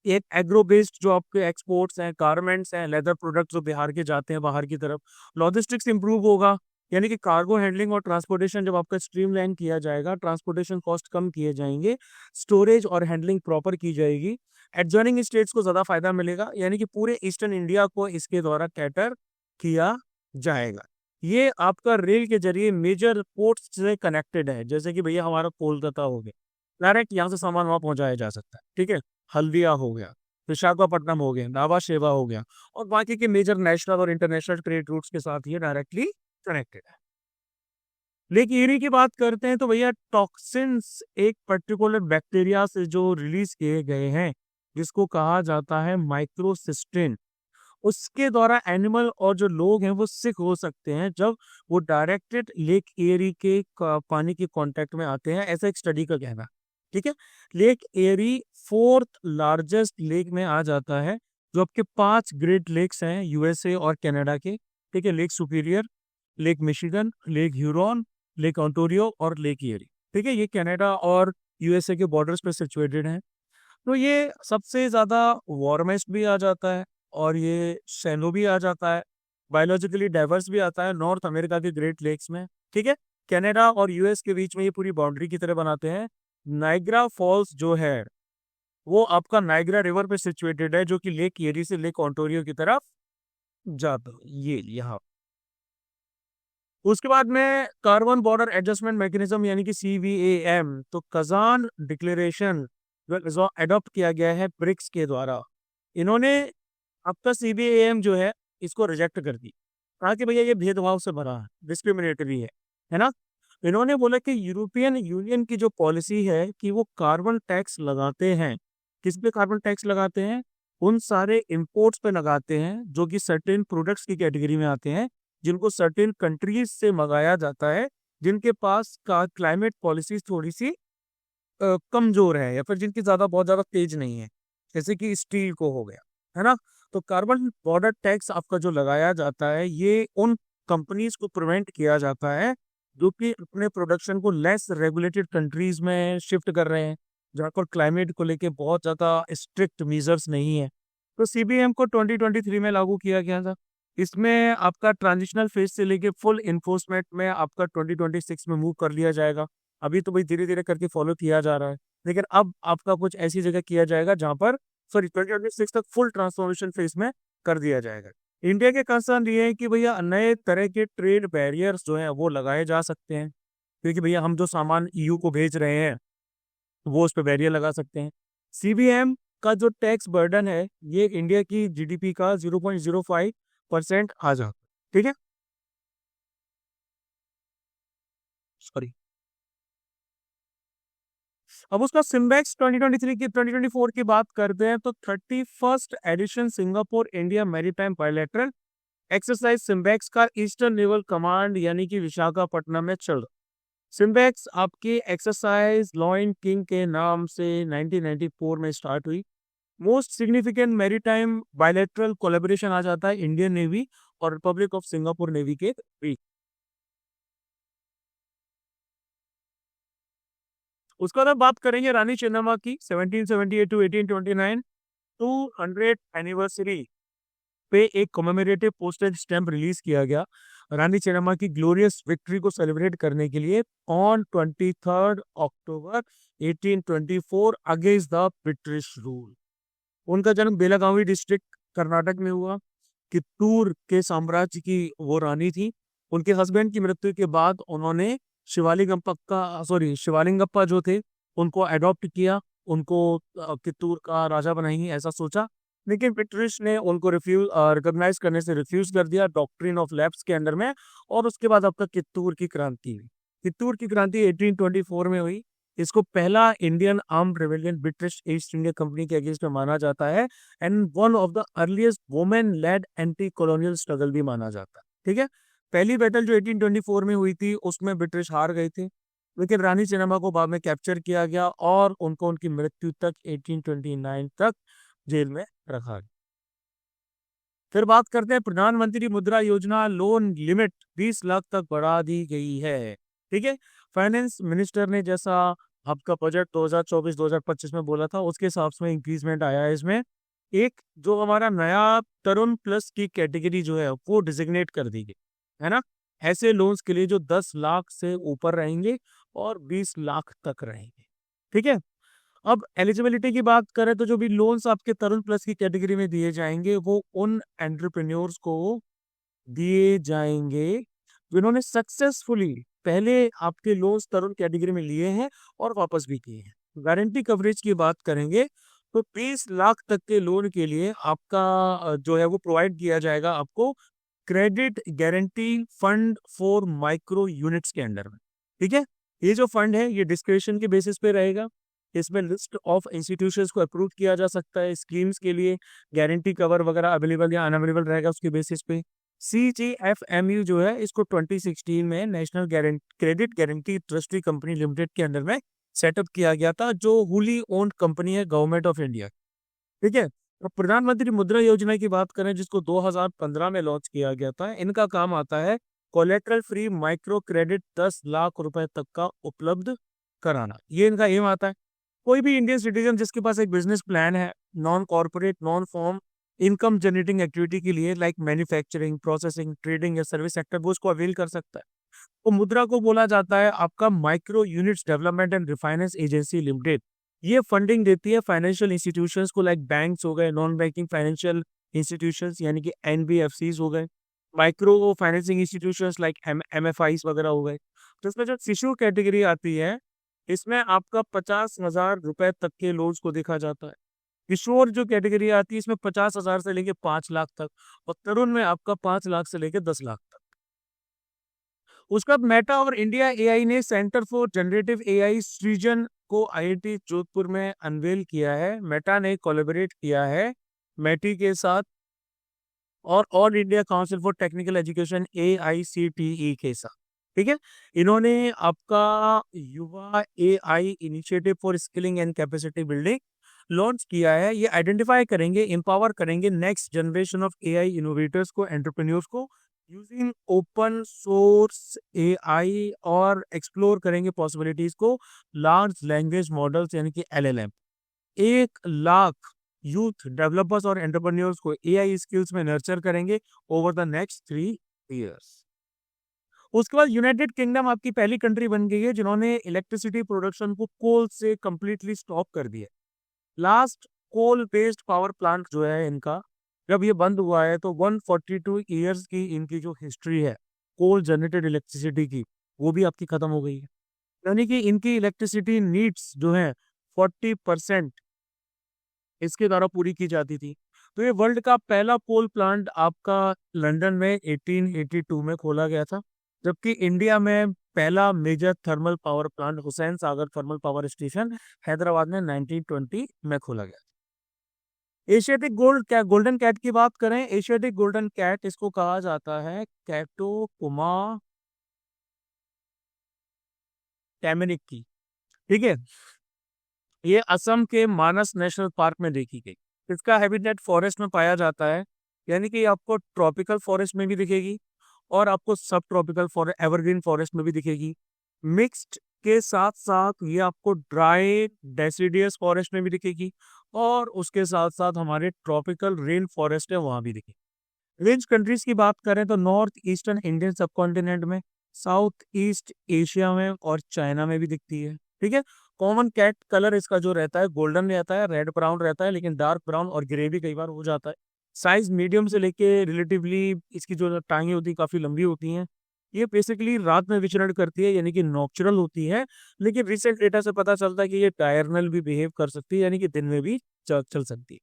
एक एग्रो बेस्ड जो आपके एक्सपोर्ट्स हैं, गारमेंट्स हैं, लेदर प्रोडक्ट्स जो बिहार के जाते हैं बाहर की तरफ, लॉजिस्टिक्स इंप्रूव होगा, यानी कि कार्गो हैंडलिंग और ट्रांसपोर्टेशन जब आपका स्ट्रीमलाइन किया जाएगा, ट्रांसपोर्टेशन कॉस्ट कम किए जाएंगे, स्टोरेज और हैंडलिंग प्रॉपर की जाएगी, एडजॉइनिंग स्टेट्स को ज्यादा फायदा मिलेगा, यानी कि पूरे ईस्टर्न इंडिया को इसके द्वारा कैटर किया जाएगा। ये आपका रेल के जरिए मेजर पोर्ट्स से कनेक्टेड है, जैसे कि भैया हमारा कोलकाता हो गया, डायरेक्ट यहाँ से सामान वहां पहुंचाया जा सकता है। ठीक है। हल्दिया हो गया, विशाखापट्टनम हो गया, नावा शेवा हो गया, और बाकी के मेजर नेशनल और इंटरनेशनल ट्रेड रूट्स के साथ ये डायरेक्टली कनेक्टेड है। लेक एरी की बात करते हैं तो भैया टॉक्सिन्स एक पर्टिकुलर बैक्टीरिया से जो रिलीज किए गए हैं जिसको कहा जाता है माइक्रोसिस्टिन, उसके द्वारा एनिमल और जो लोग हैं वो सिक हो सकते हैं जब वो डायरेक्टेड लेक एरी के पानी के कांटेक्ट में आते हैं, ऐसा एक स्टडी का कहना है। ठीक है। लेक एरी 4th लार्जेस्ट लेक में आ जाता है, जो आपके 5 ग्रेट लेक्स हैं USA और कनाडा के। ठीक है। Lake superior, lake Michigan, lake Huron, lake Ontario और लेक एरी। ठीक है। ये कनाडा और USA के बॉर्डर्स पे सिचुएटेड हैं। तो ये सबसे ज्यादा वार्मेस्ट भी आ जाता है और ये शैलो भी आ जाता है, बायोलॉजिकली डाइवर्स भी आता है नॉर्थ अमेरिका के ग्रेट लेक्स में। ठीक है। कनाडा और US के बीच में ये पूरी बाउंड्री की तरह बनाते हैं। नाइग्रा फॉल्स जो है वो आपका नाइग्रा रिवर पे सिचुएटेड है, जो कि लेक एरी से लेक ओंटारियो की तरफ जाता है, ये यहाँ। उसके बाद में कार्बन बॉर्डर एडजस्टमेंट मैकेनिज्म यानी कि CBAM, तो कजान डिक्लेरेशन जो अडॉप्ट किया गया है ब्रिक्स के द्वारा। इन्होंने आपका CBAM जो है इसको रिजेक्ट कर दी, कहा कि भैया ये भेदभाव से भरा है, डिस्क्रिमिनेटरी है ना। इन्होंने बोला कि यूरोपियन यूनियन की जो पॉलिसी है कि वो कार्बन टैक्स लगाते हैं। किस पे कार्बन टैक्स लगाते हैं? उन सारे इंपोर्ट्स पे लगाते हैं जो कि सर्टेन प्रोडक्ट्स की कैटेगरी में आते हैं, जिनको सर्टेन कंट्रीज से मंगाया जाता है, जिनके पास का क्लाइमेट पॉलिसी थोड़ी सी कमजोर है, या फिर जिनकी बहुत ज्यादा तेज नहीं है, जैसे कि स्टील को हो गया, है ना। तो कार्बन बॉर्डर टैक्स आपका जो लगाया जाता है, ये उन कंपनीज को प्रिवेंट किया जाता है जो कि अपने प्रोडक्शन को लेस रेगुलेटेड कंट्रीज में शिफ्ट कर रहे हैं, जहाँ पर क्लाइमेट को लेके बहुत ज्यादा स्ट्रिक्ट मेजर्स नहीं है। तो CBAM को 2023 में लागू किया गया था। इसमें आपका ट्रांजिशनल फेज से लेके फुल इन्फोर्समेंट में आपका 2026 में मूव कर लिया जाएगा। अभी तो भाई धीरे धीरे करके फॉलो किया जा रहा है, लेकिन अब आपका कुछ ऐसी जगह किया जाएगा जहां पर सॉरी 2026 तक फुल ट्रांसफॉर्मेशन फेज में कर दिया जाएगा। इंडिया के कंसर्न ये है कि भैया नए तरह के ट्रेड बैरियर्स जो हैं वो लगाए जा सकते हैं, क्योंकि भैया हम जो सामान EU को भेज रहे हैं वो उस पर बैरियर लगा सकते हैं। CBAM का जो टैक्स बर्डन है ये इंडिया की GDP का 0.05% आ जाता है, ठीक है। सॉरी, अब उसका सिम्बेक्स 2024 की बात करते हैं तो 31st edition Singapore India maritime bilateral exercise SIMBEX का ईस्टर्न नेवल कमांड यानी कि विशाखापट्टनम में चल रहा। सिम्बेक्स आपकी एक्सरसाइज लॉयन किंग के नाम से 1994 में स्टार्ट हुई। Most significant maritime bilateral collaboration आ जाता है इंडियन नेवी और रिपब्लिक ऑफ सिंगापुर नेवी के बीच। उसके बाद बात करेंगे रानी चेन्नम्मा की 1778 टू 1829 200 एनिवर्सरी पे एक कमेमोरेटिव पोस्टेज स्टैम्प रिलीज किया गया रानी चेन्नम्मा की ग्लोरियस विक्ट्री को सेलिब्रेट करने के लिए on 23 October 1824 against the British rule. उनका जन्म बेलागावी डिस्ट्रिक्ट कर्नाटक में हुआ। कित्तूर के साम्राज्य की वो रानी थी। उनके हस्बैंड की मृत्यु के बाद उन्होंने शिवालिंगप्पा जो थे उनको अडॉप्ट किया, उनको कित्तूर का राजा बनाएंगे ऐसा सोचा, लेकिन ब्रिटिश ने उनको रिकॉग्नाइज करने से रिफ्यूज कर दिया डॉक्ट्रिन ऑफ लैप्स के अंडर में। और उसके बाद आपका कित्तूर की क्रांति हुई। कित्तूर की क्रांति 1824 में हुई। इसको पहला Indian armed rebellion British east India company के अगेंस्ट में माना जाता है and one of the earliest women lead anti colonial struggle भी माना जाता है, ठीक है। पहली बैटल जो 1824 में हुई थी उसमें ब्रिटिश हार गए थे, लेकिन रानी चेन्नम्मा को बाद में कैप्चर किया गया और उनको उनकी मृत्यु तक 1829 तक जेल में रखा गया। फिर बात करते हैं प्रधानमंत्री मुद्रा योजना लोन लिमिट 20 लाख तक बढ़ा दी गई है, ठीक है। फाइनेंस मिनिस्टर ने जैसा आपका बजट 2024-2025 में बोला था उसके हिसाब से इंक्रीजमेंट आया है इसमें। एक जो हमारा नया तरुण प्लस की कैटेगरी जो है वो डिजिग्नेट कर दी गई है ना, ऐसे लोन्स के लिए जो 10 लाख से ऊपर रहेंगे और 20 लाख तक रहेंगे, ठीक है। अब एलिजिबिलिटी की बात करें तो जो भी लोन्स आपके तरुण प्लस की कैटेगरी में दिए जाएंगे वो उन एंटरप्रेन्योर्स को दिए जाएंगे जिन्होंने सक्सेसफुली पहले आपके लोन्स तरुण कैटेगरी में लिए हैं और वापस भी किए हैं। गारंटी कवरेज की बात करेंगे तो 20 लाख तक के लोन के लिए आपका जो है वो प्रोवाइड किया जाएगा आपको credit guarantee fund for micro units के अंडर में, ठीक है। ये जो फंड है ये डिस्क्रिप्शन के बेसिस पे रहेगा। इसमें लिस्ट ऑफ इंस्टीट्यूशंस को अप्रूव किया जा सकता है स्कीम्स के लिए, गारंटी कवर वगैरह अवेलेबल या अनअवेलेबल रहेगा उसके बेसिस पे। CGFMU जो है इसको 2016 में national credit guarantee trustee company limited के अंडर में सेटअप किया गया था, जो हुली ओन्ड कंपनी है गवर्नमेंट ऑफ इंडिया, ठीक है। तो प्रधानमंत्री मुद्रा योजना की बात करें जिसको 2015 में लॉन्च किया गया था, इनका काम आता है collateral free micro credit 10 lakh रुपए तक का उपलब्ध कराना, ये इनका एम आता है। कोई भी इंडियन सिटीजन जिसके पास एक बिजनेस प्लान है non corporate non farm income generating activity के लिए लाइक मैन्युफैक्चरिंग प्रोसेसिंग ट्रेडिंग या सर्विस सेक्टर, वो उसको अवेल कर सकता है। तो मुद्रा को बोला जाता है आपका micro units development and refinance agency limited, ये फंडिंग देती है फाइनेंशियल इंस्टीट्यूशंस को, लाइक बैंक्स हो गए, नॉन बैंकिंग फाइनेंशियल इंस्टीट्यूशंस यानी कि एनबीएफसीज हो गए, micro financing institutions like MFIs वगैरह हो गए। तो इसमें जो शिशु कैटेगरी आती है, इसमें आपका 50,000 रुपए तक के लोन्स को देखा जाता है। किशोर जो कैटेगरी आती है, इसमें 50,000 से लेके 5 लाख तक, और तरुण में आपका 5 लाख से लेके 10 लाख तक। उसके बाद मेटा और इंडिया एआई ने सेंटर फॉर जनरेटिव एआई सृजन को आईआईटी जोधपुर में अनवेल किया है। मेटा ने कोलैबोरेट किया है मेटी के साथ और all India council for technical education AICTE के साथ। ठीक है, इन्होंने आपका युवा AI initiative for skilling and capacity building launch किया है। ये आइडेंटिफाई करेंगे, एम्पावर करेंगे next generation of AI innovators को, एंटरप्रेन्योर्स को, यूजिंग ओपन सोर्स एआई, और एक्सप्लोर करेंगे पॉसिबिलिटीज को लार्ज लैंग्वेज मॉडल्स यानी कि एलएलएम। 1 लाख यूथ डेवलपर्स और एंटरप्रेन्योर्स को एआई स्किल्स में नर्चर करेंगे ओवर द नेक्स्ट 3 years। उसके बाद यूनाइटेड किंगडम आपकी पहली कंट्री बन गई है जिन्होंने इलेक्ट्रिसिटी प्रोडक्शन को कोल से कंप्लीटली स्टॉप कर दिया। Last coal based power plant जो है इनका, जब ये बंद हुआ है तो 142 ईयर्स की इनकी जो हिस्ट्री है कोल जनरेटेड इलेक्ट्रिसिटी की, वो भी आपकी खत्म हो गई है। यानी कि इनकी इलेक्ट्रिसिटी नीड्स जो है 40% इसके द्वारा पूरी की जाती थी। तो ये वर्ल्ड का पहला कोल प्लांट आपका लंदन में 1882 में खोला गया था, जबकि इंडिया में पहला major thermal power plant Hussain Sagar thermal power station Hyderabad में 1920 में खोला गया। एशियाटिक गोल्डन कैट की बात करें, एशियाटिक गोल्डन कैट इसको कहा जाता है कैटोपुमा टैमेनिक की। ठीक है, ये असम के मानस नेशनल पार्क में देखी गई। इसका हैबिटेट फॉरेस्ट में पाया जाता है, यानी कि आपको ट्रॉपिकल फॉरेस्ट में भी दिखेगी और आपको सब ट्रॉपिकल फॉरेस्ट एवरग्रीन फॉरेस्ट में भी दिखेगी। मिक्स्ड के साथ साथ ये आपको ड्राई डेसिडियस फॉरेस्ट में भी दिखेगी और उसके साथ साथ हमारे ट्रॉपिकल रेन फॉरेस्ट है वहां भी दिखेगी। रेंज कंट्रीज की बात करें तो नॉर्थ ईस्टर्न इंडियन सबकॉन्टिनेंट में, साउथ ईस्ट एशिया में और चाइना में भी दिखती है। ठीक है, कॉमन कैट कलर इसका जो रहता है गोल्डन रहता है, रेड ब्राउन रहता है, लेकिन डार्क ब्राउन और ग्रे भी कई बार हो जाता है। साइज मीडियम से लेके रिलेटिवली इसकी जो टांगे होती है काफी लंबी होती हैं। ये बेसिकली रात में विचरण करती है यानी कि नॉक्चुरल होती है, लेकिन रिसेंट डेटा से पता चलता है कि ये डायरनल भी बिहेव कर सकती है, यानी कि दिन में भी चल सकती है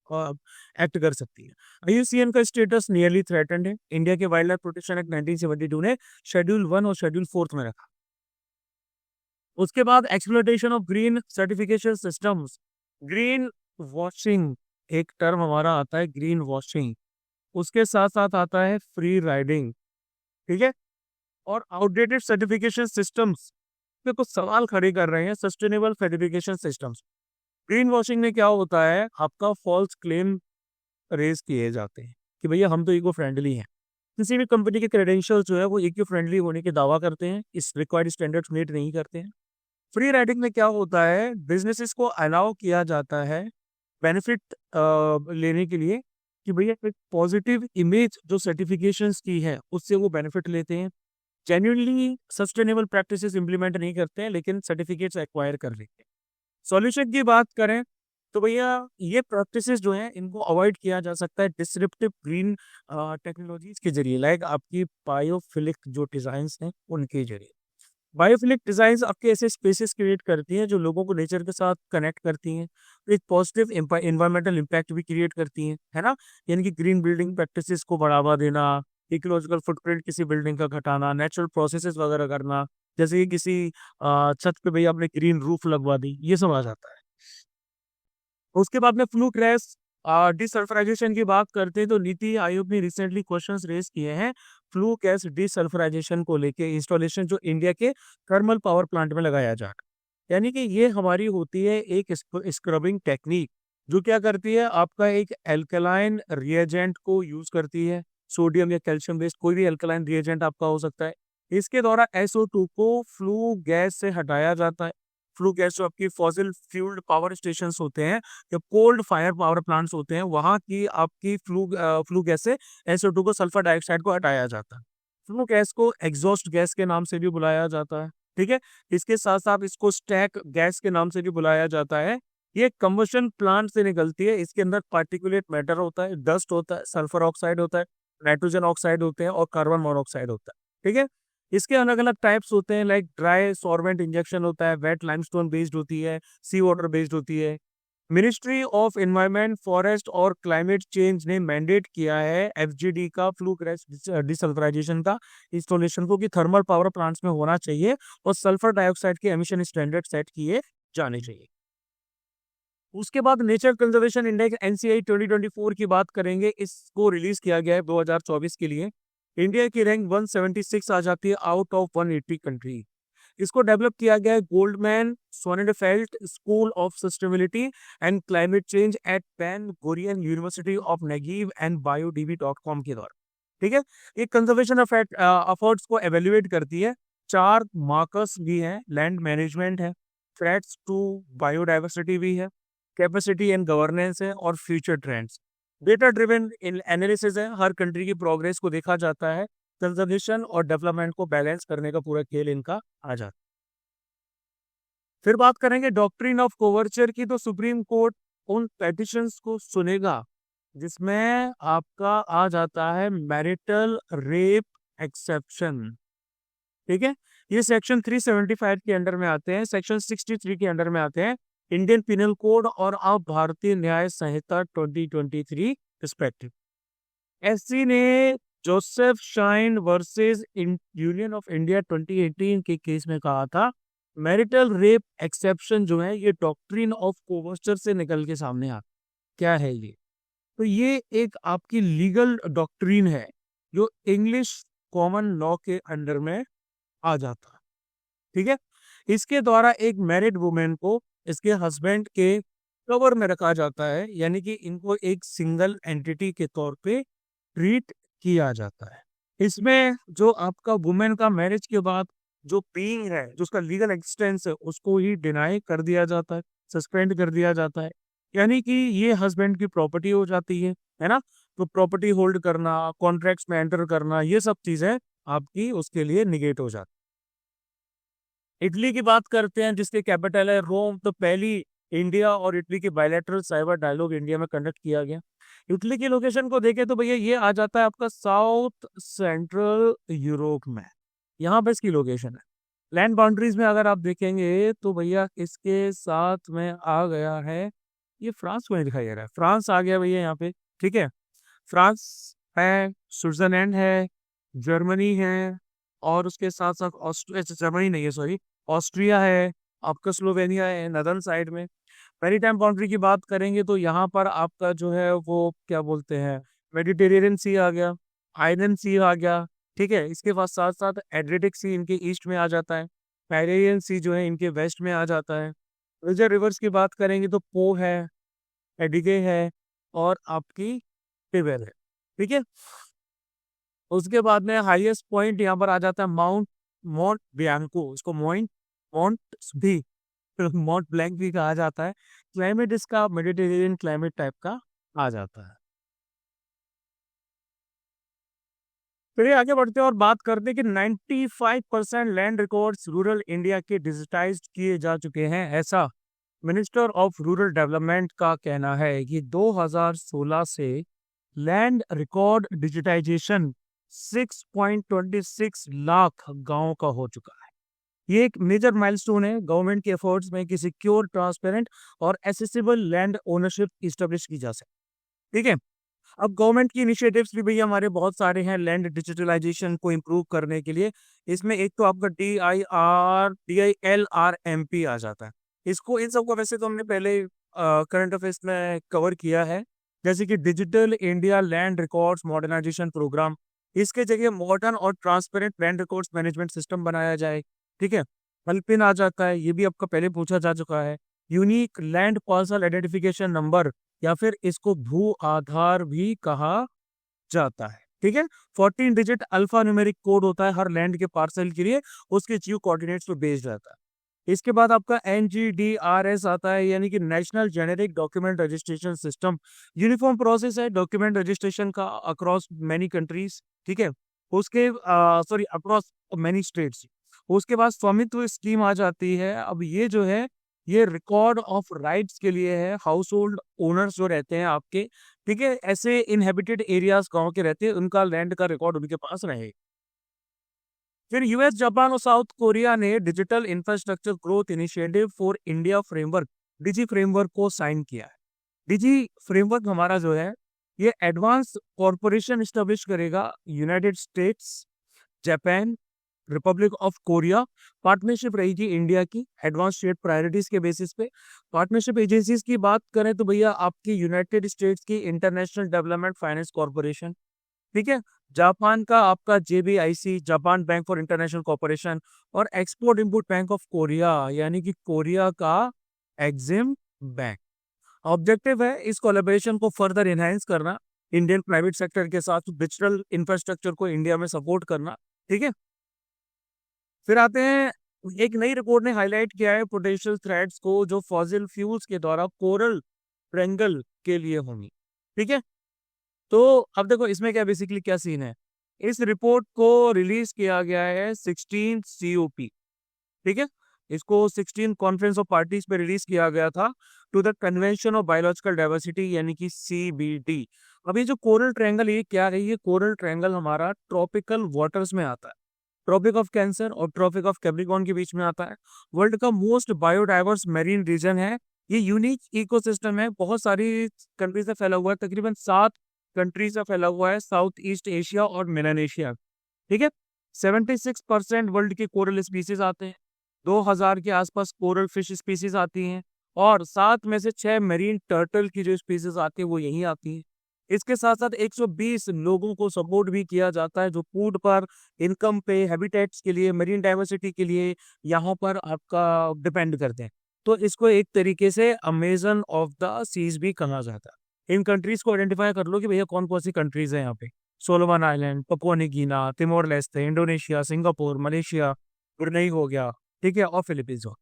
और एक्ट कर सकती है। आईयूसीएन का स्टेटस नियरली थ्रेटेंड है। इंडिया के वाइल्ड लाइफ प्रोटेक्शन एक्ट 1972 ने शेड्यूल 1 और शेड्यूल 4 में रखा। उसके बाद exploitation of green certification systems, green washing एक टर्म हमारा आता है, ग्रीन वॉशिंग। उसके साथ साथ आता है फ्री राइडिंग। ठीक है, और आउटडेटेड सर्टिफिकेशन सिस्टम्स पे कुछ सवाल खड़े कर रहे हैं। Sustainable certification systems, green washing में क्या होता है, आपका फॉल्स क्लेम रेज किए जाते हैं कि भैया हम तो इको फ्रेंडली हैं। किसी भी कंपनी के क्रेडेंशियल जो है वो इको फ्रेंडली होने के दावा करते हैं, इस रिक्वायर्ड स्टैंडर्ड्स मीट नहीं करते हैं। फ्री राइडिंग में क्या होता है, बिजनेसेस को अलाउ किया जाता है बेनिफिट लेने के लिए कि भैया एक पॉजिटिव इमेज जो सर्टिफिकेशंस की है उससे वो बेनिफिट लेते हैं। जेन्युइनली सस्टेनेबल प्रैक्टिसेस इंप्लीमेंट नहीं करते हैं, लेकिन सर्टिफिकेट्स एक्वायर कर लेते हैं। सॉल्यूशन की बात करें तो भैया ये प्रैक्टिसेस जो हैं इनको अवॉइड किया जा सकता है डिसरप्टिव ग्रीन टेक्नोलॉजीज के जरिए, लाइक आपकी बायोफिलिक जो डिजाइन हैं उनके जरिए। बायोफिलिक डिजाइन आपके ऐसे स्पेसेस क्रिएट करती हैं जो लोगों को नेचर के साथ कनेक्ट करती हैं, एक पॉजिटिव इन्वायरमेंटल इम्पैक्ट भी क्रिएट करती हैं, है ना। यानी कि ग्रीन बिल्डिंग प्रैक्टिसेस को बढ़ावा देना, इकोलॉजिकल फुटप्रिंट किसी बिल्डिंग का घटाना, नेचुरल प्रोसेसेस वगैरह करना, जैसे कि किसी छत पे भैया आपने ग्रीन रूफ लगवा दी, ये सब आ जाता है। उसके बाद में फ्लू गैस डिसल्फराइजेशन की बात करते हैं तो नीति आयोग ने रिसेंटली क्वेश्चंस रेज किए हैं फ्लू गैस डिसल्फराइजेशन को लेके, इंस्टॉलेशन जो इंडिया के थर्मल पावर प्लांट में लगाया जा रहा है। यानी कि ये हमारी होती है एक स्क्रबिंग टेक्निक जो क्या करती है, आपका एक एल्कलाइन रिएजेंट को यूज करती है, सोडियम या कैल्शियम बेस्ड कोई भी एल्कलाइन रिएजेंट आपका हो सकता है। इसके द्वारा SO2 को फ्लू गैस से हटाया जाता है। फ्लू गैस जो आपकी फॉसिल फ्यूल्ड पावर स्टेशन होते हैं या कोल्ड फायर पावर प्लांट्स होते हैं, वहां की आपकी फ्लू गैस से SO2 को, सल्फर डाइऑक्साइड को हटाया जाता है। फ्लू गैस को एग्जॉस्ट गैस के नाम से भी बुलाया जाता है। ठीक है। इसके साथ साथ इसको स्टैक गैस के नाम से भी बुलाया जाता है। ये कंबशन प्लांट से निकलती है। इसके अंदर पार्टिकुलेट मैटर होता है, डस्ट होता है, सल्फर ऑक्साइड होता है, नाइट्रोजन ऑक्साइड होते हैं और कार्बन मोनोऑक्साइड होता है। ठीक है। इसके अलग अलग टाइप्स होते हैं, लाइक ड्राई सॉर्बेंट इंजेक्शन होता है, वेट लाइमस्टोन बेस्ड होती है, सी वाटर बेस्ड होती है। मिनिस्ट्री ऑफ एनवायरनमेंट, फॉरेस्ट और क्लाइमेट चेंज ने मैंडेट किया है एफजीडी का, फ्लू गैस डिसल्फराइजेशन का इंस्टॉलेशन को, कि थर्मल पावर प्लांट्स में होना चाहिए और सल्फर डाइऑक्साइड के एमिशन स्टैंडर्ड सेट किए जाने चाहिए। उसके बाद नेचर कंजर्वेशन इंडेक्स एनसीआई 2024 की बात करेंगे। इसको रिलीज किया गया है 2024 के लिए। इंडिया की रैंक 176 आ जाती है आउट ऑफ 180 कंट्री। इसको डेवलप किया गया है Goldman Sonnenfeldt school of sustainability and climate change at Ben Gurion university of Negev and biodb.com के द्वारा। ठीक है। ये कंजर्वेशन एफर्ट्स को एवेल्युएट करती है। 4 मार्कर्स भी हैं, लैंड मैनेजमेंट है, थ्रेट्स टू बायोडाइवर्सिटी भी है, कैपेसिटी एंड गवर्नेंस है और future trends. Data driven analysis है, हर कंट्री की प्रोग्रेस को देखा जाता है, कंजर्वेशन और डेवलपमेंट को बैलेंस करने का पूरा खेल इनका आ जाता है। फिर बात करेंगे डॉक्ट्रिन ऑफ कोवर्चर की। तो सुप्रीम कोर्ट उन पेटिशंस को सुनेगा जिसमें आपका आ जाता है मैरिटल रेप एक्सेप्शन। ठीक है। ये सेक्शन 375 के अंडर में आते हैं, सेक्शन 63 के अंडर में आते हैं, इंडियन पिनल कोड और अब भारतीय न्याय संहिता 2023 रिस्पेक्टिव। एससी ने Joseph shine versus union of India 2018 के केस में कहा था मैरिटल रेप एक्सेप्शन जो है ये डॉक्ट्रिन ऑफ कोवर्चर से निकल के सामने आ। क्या है ये? तो ये एक आपकी लीगल डॉक्ट्रिन है जो इंग्लिश कॉमन लॉ के अंडर में आ जाता। ठीक है। इसके द्वारा एक मैरिड वुमेन को इसके हस्बैंड के कवर में रखा जाता है, यानी कि इनको एक सिंगल एंटिटी के तौर पे ट्रीट किया जाता है। इसमें जो आपका वुमेन का मैरिज के बाद जो बीइंग है, जो उसका लीगल एग्जिस्टेंस है, उसको ही डिनाई कर दिया जाता है, सस्पेंड कर दिया जाता है, यानी कि ये हस्बैंड की प्रॉपर्टी हो जाती है ना। तो प्रॉपर्टी होल्ड करना, कॉन्ट्रैक्ट्स में एंटर करना, ये सब चीजें आपकी उसके लिए निगेट हो जाती। इटली की बात करते हैं जिसकी कैपिटल है रोम। तो पहली इंडिया और इटली की बायलैटरल साइबर डायलॉग इंडिया में कंडक्ट किया गया। इटली की लोकेशन को देखें तो भैया ये आ जाता है आपका साउथ सेंट्रल यूरोप में, यहाँ पे इसकी लोकेशन है। लैंड बाउंड्रीज में अगर आप देखेंगे तो भैया इसके साथ में आ गया है, ये फ्रांस को नहीं दिखाई दे रहा है, फ्रांस आ गया भैया यहाँ पे। ठीक है। फ्रांस है, स्विट्जरलैंड है, जर्मनी है और उसके साथ साथ ऑस्ट्रिया, जर्मनी नहीं है सॉरी, ऑस्ट्रिया है, आपका स्लोवेनिया है नदर्न साइड में। मैरीटाइम बाउंड्री की बात करेंगे तो यहाँ पर आपका जो है वो क्या बोलते हैं, मेडिटेरेनियन सी आ गया, आयरन सी आ गया। ठीक है। इसके बाद साथ साथ एड्रियाटिक सी इनके ईस्ट में आ जाता है, कैरेबियन सी जो है इनके वेस्ट में आ जाता है। मेजर रिवर्स की बात करेंगे तो पो है, एडिगे है और आपकी टिबर है। ठीक है। उसके बाद में हाईएस्ट पॉइंट यहाँ पर आ जाता है माउंट मॉन्ट ब्लैंको, इसको मॉइंट मॉन्ट भी मॉन्ट ब्लैंक भी कहा जाता है। क्लाइमेट इसका मेडिटेरेनियन क्लाइमेट टाइप का आ जाता है। फिर ये आगे बढ़ते हैं और बात करते हैं कि 95% लैंड रिकॉर्ड्स रूरल इंडिया के डिजिटाइज्ड किए जा चुके हैं। ऐसा मिनिस्टर ऑफ रूरल डेवलपमेंट का कहना है कि 2016 से लैंड रिकॉर्ड डिजिटाइजेशन 6.26 लाख गांवों का हो चुका है। ये एक मेजर माइलस्टोन है गवर्नमेंट के एफर्ट्स में कि सिक्योर, ट्रांसपेरेंट और एसेसिबल लैंड ओनरशिप इस्टेब्लिश की जा सके। ठीक है। अब गवर्नमेंट की इनिशिएटिव्स भी भैया हमारे बहुत सारे हैं लैंड डिजिटलाइजेशन को इम्प्रूव करने के लिए। इसमें एक तो आपका DILRMP आ जाता है। इसको इन सबको वैसे तो हमने पहले करंट अफेयर्स में कवर किया है, जैसे कि digital India land records modernisation programme. इसके जगह मॉडर्न और transparent land records management system बनाया जाए। ठीक है। हेल्पिन आ जाता है, ये भी आपका पहले पूछा जा चुका है। Unique land parcel identification number या फिर इसको भू आधार भी कहा जाता है। ठीक है। 14 डिजिट अल्फा न्यूमेरिक कोड होता है हर लैंड के पार्सल के लिए, उसके जियो कोऑर्डिनेट्स पे बेस्ड रहता है। इसके बाद आपका NGDRS आता है, यानी कि national generic document registration system. Uniform process है डॉक्यूमेंट रजिस्ट्रेशन का अक्रॉस मैनी कंट्रीज। ठीक है। उसके सॉरी अक्रॉस मैनी स्टेट्स। उसके बाद स्वामित्व स्कीम आ जाती है। अब ये जो है ये रिकॉर्ड ऑफ राइट्स के लिए है, हाउस होल्ड ओनर्स जो रहते हैं आपके, ठीक है, ऐसे इनहेबिटेड एरियाज गांव के रहते हैं, उनका लैंड का रिकॉर्ड उनके पास रहे। फिर यूएस, जापान और साउथ कोरिया ने digital infrastructure growth initiative for India framework, DIGI framework को साइन किया है। डिजी फ्रेमवर्क हमारा जो है ये एडवांस कॉरपोरेशन स्टेब्लिश करेगा United States, Japan, Republic of Korea. Partnership रहेगी इंडिया की एडवांस स्टेट प्रायोरिटीज के बेसिस पे। पार्टनरशिप एजेंसीज की बात करें तो भैया आपकी यूनाइटेड स्टेट्स की इंटरनेशनल डेवलपमेंट फाइनेंस कॉरपोरेशन, ठीक है, जापान का आपका जेबीआईसी, Japan bank for international corporation, और export import bank of Korea यानी कि कोरिया का एग्जिम बैंक। ऑब्जेक्टिव है इस कोलैबोरेशन को फर्दर एनहांस करना, इंडियन प्राइवेट सेक्टर के साथ डिजिटल इंफ्रास्ट्रक्चर को इंडिया में सपोर्ट करना, ठीक है। फिर आते हैं, एक नई रिपोर्ट ने हाईलाइट किया है पोटेंशियल थ्रेट्स को जो फॉसिल फ्यूल्स के द्वारा कोरल ट्रायंगल के लिए होंगी, ठीक है। तो अब देखो इसमें क्या बेसिकली क्या सीन है। इस रिपोर्ट को रिलीज किया गया है 16 COP, ठीक है, इसको 16 कॉन्फ्रेंस ऑफ पार्टीज पे रिलीज किया गया था to the convention of biological diversity यानी कि CBD। अब ये जो कोरल ट्रायंगल ये क्या है, ये कोरल ट्रायंगल हमारा ट्रॉपिकल वाटर्स में आता है, ट्रॉपिक ऑफ कैंसर और ट्रॉपिक ऑफ कैप्रिकॉर्न के बीच में आता है। वर्ल्ड का मोस्ट बायोडाइवर्स मेरीन रीजन है, ये यूनिक इकोसिस्टम है, बहुत सारी कंट्री से फैला हुआ है, तकरीबन 7 कंट्री से फैला हुआ है, साउथ ईस्ट एशिया और मेलानेशिया, ठीक है। 76% वर्ल्ड के कोरल स्पीसीज आते हैं, 2000 के आसपास कोरल फिश स्पीसीज आती हैं, और 7 में से 6 मेरीन टर्टल की जो स्पीसीज आती है वो यहीं आती है। इसके साथ साथ 120 लोगों को सपोर्ट भी किया जाता है जो फूड पर, इनकम पे, हैबिटेट्स के लिए, मरीन डाइवर्सिटी के लिए यहाँ पर आपका डिपेंड करते हैं। तो इसको एक तरीके से अमेजन ऑफ द सीज भी कहा जाता है। इन कंट्रीज को आइडेंटिफाई कर लो कि भैया कौन कौन सी कंट्रीज है यहाँ पे। Solomon island, Papua New Guinea, Timor Leste, Indonesia, Singapore, Malaysia, Brunei हो गया, ठीक है, और फिलीपींस हो,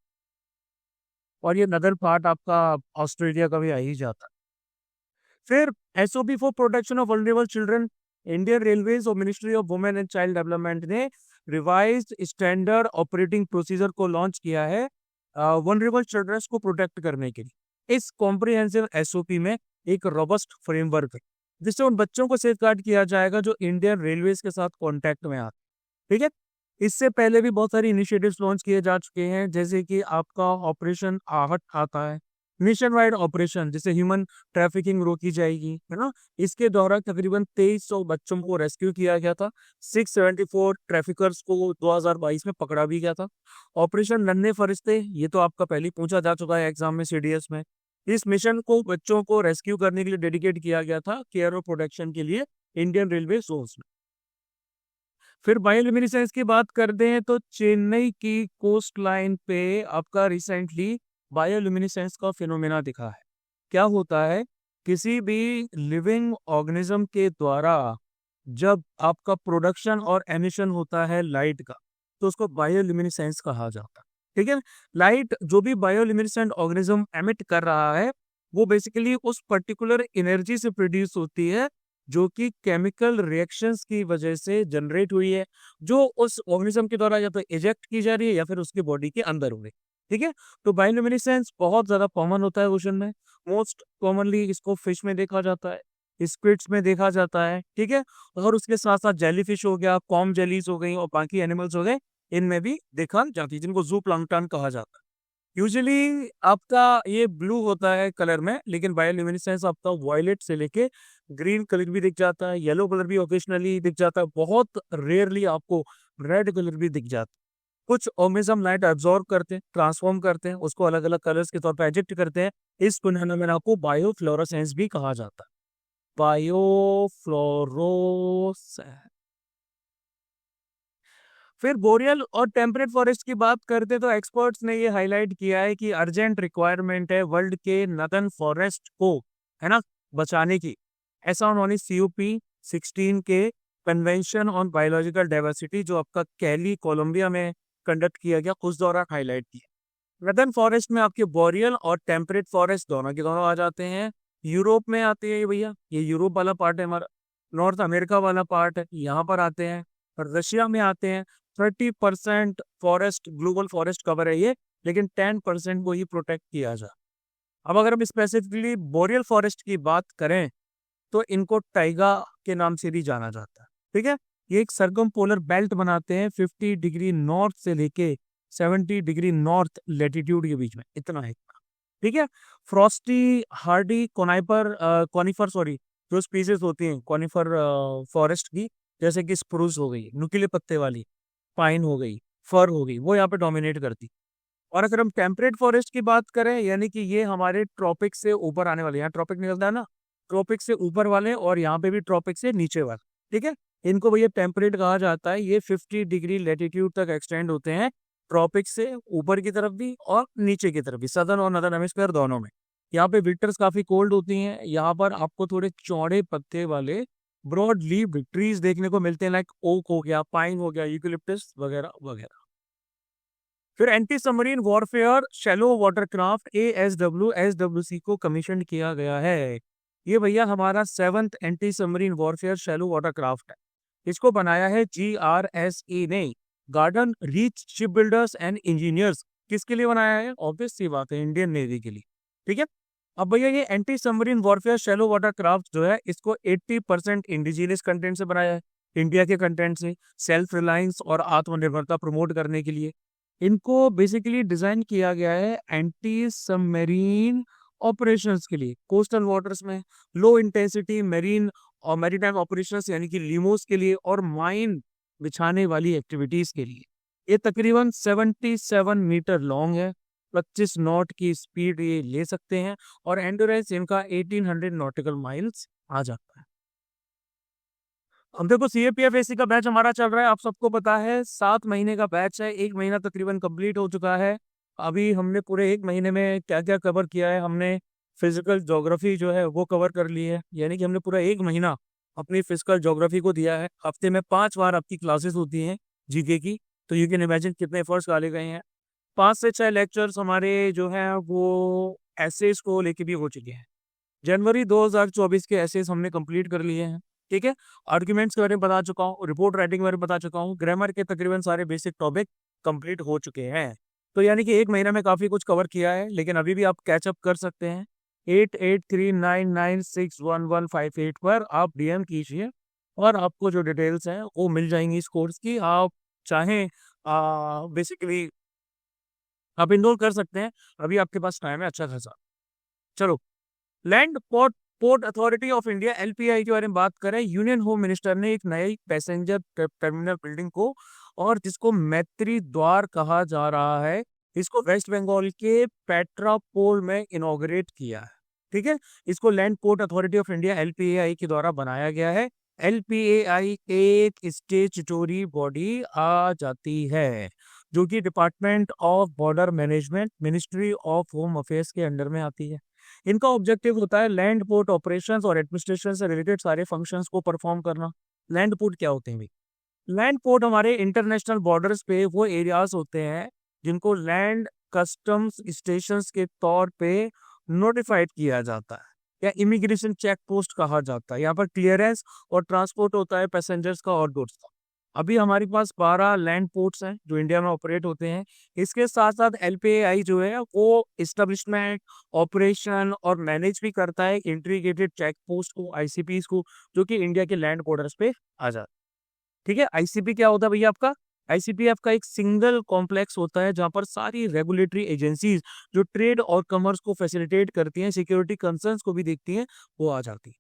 और ये नदर पार्ट आपका ऑस्ट्रेलिया का भी आ ही जाता है। फिर SOP for protection of vulnerable children, Indian railways और ministry of women and child development ने रिवाइज्ड स्टैंडर्ड ऑपरेटिंग प्रोसीजर को लॉन्च किया है वल्नरेबल चिल्ड्रंस को प्रोटेक्ट करने के लिए। इस कॉम्प्रिहेंसिव SOP में एक रोबस्ट फ्रेमवर्क है जिससे उन बच्चों को सेफगार्ड किया जाएगा जो इंडियन रेलवेज के साथ कॉन्टैक्ट में आते, ठीक है। इससे पहले भी बहुत सारी इनिशिएटिव्स लॉन्च किए जा चुके हैं, जैसे कि आपका ऑपरेशन आहट आता है, नेशन वाइड ऑपरेशन जिसे ह्यूमन ट्रैफिकिंग रोकी जाएगी, है ना। इसके द्वारा तकरीबन 2300 बच्चों को रेस्क्यू किया गया था, 674 ट्रैफिकर्स को 2022 में पकड़ा भी गया था। ऑपरेशन नन्हे फरिश्ते, ये तो आपका पहले ही पूछा जा चुका है एग्जाम में CDS में। इस मिशन को बच्चों को रेस्क्यू करने के लिए डेडिकेट किया गया था केयर और प्रोटेक्शन के लिए इंडियन रेलवे जोन्स में। फिर बायोल्यूमिनेसेंस की बात करते हैं तो चेन्नई की कोस्ट लाइन पे आपका रिसेंटली बायोल्यूमिनेसेंस का फिनोमेना दिखा है। क्या होता है, किसी भी लिविंग ऑर्गेनिज्म के द्वारा जब आपका प्रोडक्शन और एमिशन होता है लाइट का तो उसको बायोल्यूमिनेसेंस कहा जाता है, ठीक है। लाइट जो भी बायोल्यूमिनेसेंट ऑर्गेनिज्म एमिट कर रहा है वो बेसिकली उस पर्टिकुलर एनर्जी से प्रोड्यूस होती है जो कि केमिकल रिएक्शंस की वजह से जनरेट हुई है, जो उस ऑर्गेनिज्म के द्वारा या तो इजेक्ट की जा रही है या फिर उसकी बॉडी के अंदर हो रही, ठीक है। तो बायोल्यूमिनेसेंस बहुत ज्यादा कॉमन होता है ओशन में, मोस्ट कॉमनली इसको फिश में देखा जाता है, स्क्विड्स में देखा जाता है, ठीक है। और उसके साथ साथ जेलीफिश हो गया, कॉम जेलीज हो गई और बाकी एनिमल्स हो गए, इनमें भी देखा जाती है, जिनको जू प्लांक्टन कहा जाता है। यूजुअली आपका ये ब्लू होता है कलर में, लेकिन बायोल्यूमिनेसेंस आपका वायलेट से लेके ग्रीन कलर भी दिख जाता है, येलो कलर भी ओकेशनली दिख जाता है, बहुत रेयरली आपको रेड कलर भी दिख जाता है। कुछ ऑर्गेनिज्म लाइट एब्जॉर्ब करते हैं, ट्रांसफॉर्म करते हैं, उसको अलग अलग कलर्स के तौर पर एजेक्ट करते हैं, इस फिनोमेना को बायोफ्लोरोसेंस भी कहा जाता है। बायोफ्लोरोसेंस। फिर बोरियल और टेम्परेट फॉरेस्ट की बात करते तो एक्सपर्ट्स ने ये हाईलाइट किया है कि अर्जेंट रिक्वायरमेंट है वर्ल्ड के नदन फॉरेस्ट को, है ना, बचाने की। ऐसा उन्होंने COP 16 के कन्वेंशन ऑन बायोलॉजिकल डाइवर्सिटी जो आपका कैली कोलंबिया में कंडक्ट किया गया उस दौरान हाईलाइट किया। नदन फॉरेस्ट में आपके बोरियल और टेम्परेट फॉरेस्ट दोनों के दोनों आ जाते हैं। यूरोप में आते हैं भैया, ये यूरोप वाला पार्ट है हमारा, नॉर्थ अमेरिका वाला पार्ट है यहाँ पर आते हैं, रशिया में आते हैं, 30% फॉरेस्ट, ग्लोबल फॉरेस्ट कवर है ये, लेकिन 10% को ही प्रोटेक्ट किया जा। अब अगर हम स्पेसिफिकली बोरियल फॉरेस्ट की बात करें तो इनको टाइगा के नाम से भी जाना जाता है। ठीक है, ये एक सरकम पोलर बेल्ट बनाते हैं 50 डिग्री नॉर्थ से लेके 70 डिग्री नॉर्थ लेटीट्यूड के बीच में, इतना है। ठीक है, फ्रॉस्टी हार्डी कोनाइपर कॉनिफर सॉरी जो स्पीसीज होती हैं कॉनिफर फॉरेस्ट की, जैसे कि स्प्रूस हो गई, नुकीले पत्ते वाली, पाइन हो गई, फर हो गई, वो यहाँ पे डोमिनेट करती। और अगर हम टेम्परेट फॉरेस्ट की बात करें, यानी कि ये हमारे ट्रॉपिक से ऊपर आने वाले, यहाँ ट्रॉपिक निकलता है ना, ट्रॉपिक से ऊपर वाले और यहाँ पे भी ट्रॉपिक से नीचे वाले, ठीक है, इनको भैया टेम्परेट कहा जाता है। ये 50 डिग्री लेटीट्यूड तक एक्सटेंड होते हैं, ट्रॉपिक से ऊपर की तरफ भी और नीचे की तरफ भी, सदर्न और नदर्न हेमिस्फीयर दोनों में। यहाँ पे विंटर्स काफी कोल्ड होती हैं। यहाँ पर आपको थोड़े चौड़े पत्ते वाले ब्रॉड लीव ट्रीज देखने को मिलते हैं, लाइक ओक हो गया, पाइन हो गया, यूकेलिप्टस वगैरह वगैरह। फिर anti submarine warfare shallow watercraft ASWC को कमीशन किया गया है। ये भैया हमारा 7th anti submarine warfare shallow watercraft है। इसको बनाया है GRSE ने, garden reach ship builders and engineers. किसके लिए बनाया है? ऑब्वियस सी बात है, इंडियन नेवी के लिए। ठीक है, अब भैया ये anti submarine warfare shallow watercraft जो है, इसको 80% इंडिजिनियस कंटेंट से बनाया है, इंडिया के कंटेंट से, सेल्फ रिलायंस और आत्मनिर्भरता प्रमोट करने के लिए। इनको बेसिकली डिजाइन किया गया है एंटी सबमरीन ऑपरेशंस के लिए, कोस्टल वाटर्स में लो इंटेंसिटी मेरीन और मैरीटाइम ऑपरेशंस यानी कि लीमोस के लिए, और माइन बिछाने वाली एक्टिविटीज के लिए। ये तकरीबन 77 मीटर लॉन्ग है, 25 नॉट की स्पीड ये ले सकते हैं, और एंडोरेंस इनका 1800 नॉटिकल माइल्स आ जाता है। अब देखो CAPF-AC का बैच हमारा चल रहा है, आप सबको पता है 7 महीने का बैच है, 1 महीना तकरीबन कंप्लीट हो चुका है। अभी हमने पूरे 1 महीने में क्या क्या कवर किया है, हमने फिजिकल ज्योग्राफी जो है वो कवर कर ली है, यानी कि हमने पूरा 1 महीना अपनी फिजिकल ज्योग्राफी को दिया है। हफ्ते में 5 बार आपकी क्लासेस होती हैं जीके की, तो यू कैन इमेजिन कितने एफर्ट्स डाले गए हैं। 5 से 6 लेक्चर्स हमारे जो हैं वो एसेस को लेके भी हो चुके हैं। जनवरी 2024 के एसेस हमने कंप्लीट कर लिए हैं। ठीक है, आर्ग्यूमेंट्स के बारे में बता चुका हूँ, रिपोर्ट राइटिंग के बारे में बता चुका हूँ, ग्रामर के तकरीबन सारे बेसिक टॉपिक कंप्लीट हो चुके हैं। तो यानी कि 1 महीना में काफी कुछ कवर किया है, लेकिन अभी भी आप कैचअप कर सकते हैं। 8839961158 पर आप DM कीजिए और आपको जो डिटेल्स हैं वो मिल जाएंगी इस कोर्स की। आप चाहें बेसिकली आप इनरोल कर सकते हैं, अभी आपके पास टाइम है अच्छा खासा। चलो, land port port authority of India LPI के बारे में बात करें, यूनियन होम मिनिस्टर ने एक नई पैसेंजर टर्मिनल बिल्डिंग को, और जिसको मैत्री द्वार कहा जा रहा है, इसको वेस्ट बंगाल के पेट्रापोल में इनॉग्रेट किया है। ठीक है, इसको land port authority of India LPAI के द्वारा बनाया गया है। LPAI एक स्टेचुटरी बॉडी आ जाती है जो कि department of border management, ministry of home affairs के अंडर में आती है। इनका ऑब्जेक्टिव होता है लैंड पोर्ट ऑपरेशंस और एडमिनिस्ट्रेशन से रिलेटेड सारे फंक्शंस को परफॉर्म करना। लैंड पोर्ट क्या होते हैं भाई? लैंड पोर्ट हमारे इंटरनेशनल बॉर्डर्स पे वो एरियाज होते हैं जिनको लैंड कस्टम्स स्टेशंस के तौर पे नोटिफाइड किया जाता है, या इमिग्रेशन चेक पोस्ट कहा जाता है। यहाँ पर क्लियरेंस और ट्रांसपोर्ट होता है पैसेंजर्स का और गुड्स का। अभी हमारे पास 12 लैंड पोर्ट्स हैं जो इंडिया में ऑपरेट होते हैं। इसके साथ साथ LPAI जो है वो इस्टेब्लिशमेंट, ऑपरेशन और मैनेज भी करता है इंटीग्रेटेड चेक पोस्ट को, ICPs को, जो कि इंडिया के लैंड बॉर्डर्स पे आ जाते हैं। ठीक है, ICP क्या होता है भैया आपका? ICP आपका एक सिंगल कॉम्प्लेक्स होता है जहां पर सारी रेगुलेटरी एजेंसीज जो ट्रेड और कॉमर्स को फैसिलिटेट करती हैं, सिक्योरिटी कंसर्न्स को भी देखती हैं, वो आ जाती है।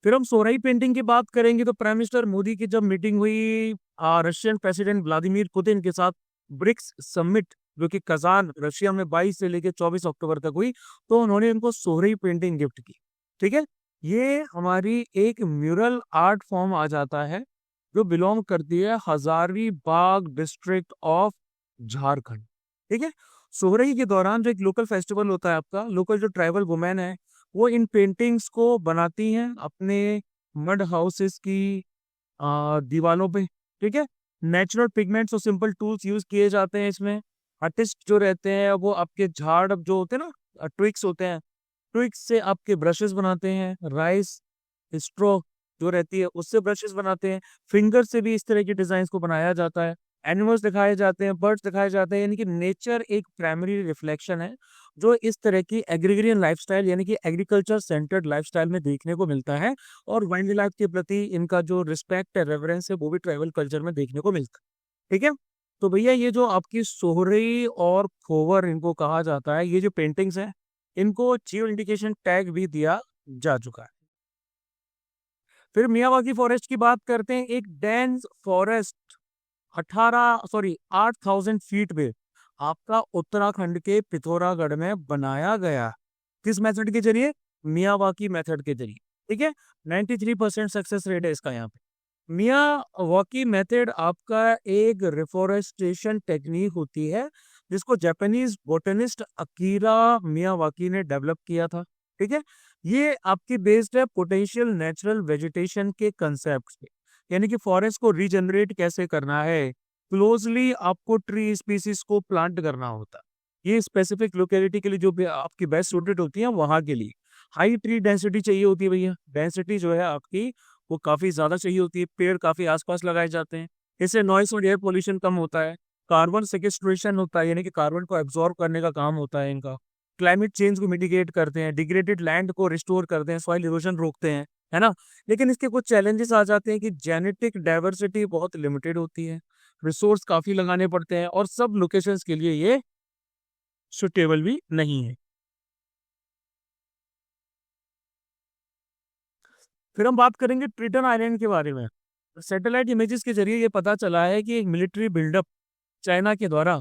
फिर हम सोराई पेंटिंग की बात करेंगे तो प्राइम मिनिस्टर मोदी की जब मीटिंग हुई रशियन प्रेसिडेंट व्लादिमीर पुतिन के साथ, ब्रिक्स समिट जो कि कजान रशिया में 22 से लेकर 24 अक्टूबर तक हुई, तो उन्होंने उनको सोराई पेंटिंग गिफ्ट की। ठीक है, ये हमारी एक म्यूरल आर्ट फॉर्म आ जाता है जो बिलोंग करती है हजारीबाग डिस्ट्रिक्ट ऑफ झारखंड। ठीक है, सोहराई के दौरान जो एक लोकल फेस्टिवल होता है आपका, लोकल जो ट्राइबल वुमेन है वो इन पेंटिंग्स को बनाती हैं अपने मड हाउसेस की दीवारों पे। ठीक है, नेचुरल पिगमेंट्स और सिंपल टूल्स यूज किए जाते हैं इसमें। आर्टिस्ट जो रहते हैं वो आपके झाड़ जो होते हैं ना, ट्विक्स होते हैं, ट्विक्स से आपके ब्रशेस बनाते हैं, राइस स्ट्रो जो रहती है उससे ब्रशेस बनाते हैं। फिंगर से भी इस तरह के डिजाइन को बनाया जाता है। एनिमल्स दिखाए जाते हैं, बर्ड्स दिखाए जाते हैं, यानी कि नेचर एक प्राइमरी रिफ्लेक्शन है जो इस तरह की एग्रीगेरियन लाइफस्टाइल यानी कि एग्रीकल्चर सेंटर्ड लाइफस्टाइल में देखने को मिलता है। और वाइल्ड लाइफ के प्रति इनका जो रिस्पेक्ट है, रेवरेंस है, वो भी ट्राइबल कल्चर में देखने को मिलता है। ठीक है। तो भैया ये जो आपकी सोहरी और खोवर इनको कहा जाता है, ये जो पेंटिंग्स हैं इनको जियो इंडिकेशन टैग भी दिया जा चुका है। फिर मियावाकी फॉरेस्ट की बात करते हैं। एक डेंस फॉरेस्ट 8,000 फीट पे आपका उत्तराखंड के पिथौरागढ़ में बनाया गया। किस मेथड के जरिए? मियावाकी मेथड के जरिए। ठीक है। 93% सक्सेस रेट है इसका यहाँ पे। मियावाकी मेथड आपका एक रिफोरेस्टेशन टेक्निक होती है जिसको जापानीज बोटनिस्ट अकीरा मियावाकी ने डेवलप किया था। ठीक है। ये आपकी बेस्ड है पोटेंशियल नेचुरल वेजिटेशन के कंसेप्ट पे, यानी कि फॉरेस्ट को रीजनरेट कैसे करना है, क्लोजली आपको ट्री स्पीसीज को प्लांट करना होता है। ये स्पेसिफिक लोकेलिटी के लिए जो भी आपकी बेस्ट सूटेड होती है वहां के लिए हाई ट्री डेंसिटी चाहिए होती है भैया। डेंसिटी जो है आपकी वो काफी ज्यादा चाहिए होती है। पेड़ काफी आसपास लगाए जाते हैं। इससे नॉइस और एयर पोल्यूशन कम होता है। कार्बन सेक्वेस्ट्रेशन होता है, यानी कि कार्बन को एब्जॉर्ब करने का काम होता है इनका। क्लाइमेट चेंज को मिटिगेट करते हैं, डिग्रेडेड लैंड को रिस्टोर करते हैं, सॉइल इरोजन रोकते हैं, है ना। लेकिन इसके कुछ चैलेंजेस आ जाते हैं कि जेनेटिक डाइवर्सिटी बहुत लिमिटेड होती है, रिसोर्स काफी लगाने पड़ते हैं और सब लोकेशंस के लिए ये सुटेबल भी नहीं है। फिर हम बात करेंगे ट्रिटन आइलैंड के बारे में। सैटेलाइट इमेजेस के जरिए ये पता चला है कि एक मिलिट्री बिल्डअप चाइना के द्वारा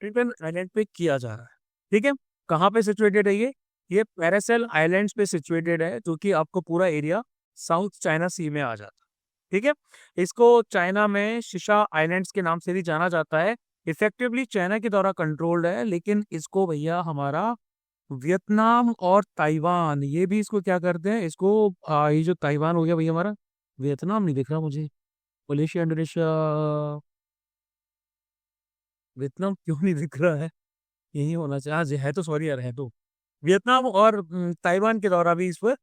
ट्रिटन आइलैंड पे किया जा रहा है। ठीक है। कहाँ पे सिचुएटेड है ये पैरासेल आइलैंड्स पे सिचुएटेड है, जो कि आपको पूरा एरिया साउथ चाइना सी में आ जाता है। ठीक है। इसको चाइना में शिशा आइलैंड्स के नाम से भी जाना जाता है। इफेक्टिवली चाइना के द्वारा कंट्रोल्ड है, लेकिन इसको भैया हमारा वियतनाम और ताइवान ये भी इसको क्या करते हैं, इसको ये जो ताइवान हो गया भैया हमारा, वियतनाम नहीं दिख रहा मुझे, मलेशिया, इंडोनेशिया, वियतनाम क्यों नहीं दिख रहा है? यही होना चाहिए। हाँ जी, है तो, सॉरी यार, है तो वियतनाम और ताइवान के द्वारा भी इस पर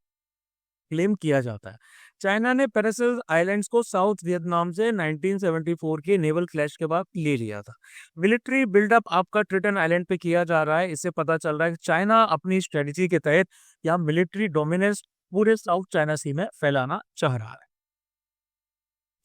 क्लेम किया जाता है। चाइना ने पैरासेल आइलैंड्स को साउथ वियतनाम से 1974 के नेवल क्लैश के बाद ले लिया था। मिलिट्री बिल्डअप आपका ट्रिटन आइलैंड पे किया जा रहा है। इससे पता चल रहा है कि चाइना अपनी स्ट्रेटजी के तहत यहाँ मिलिट्री डोमिनेंस पूरे साउथ चाइना सी में फैलाना चाह रहा है।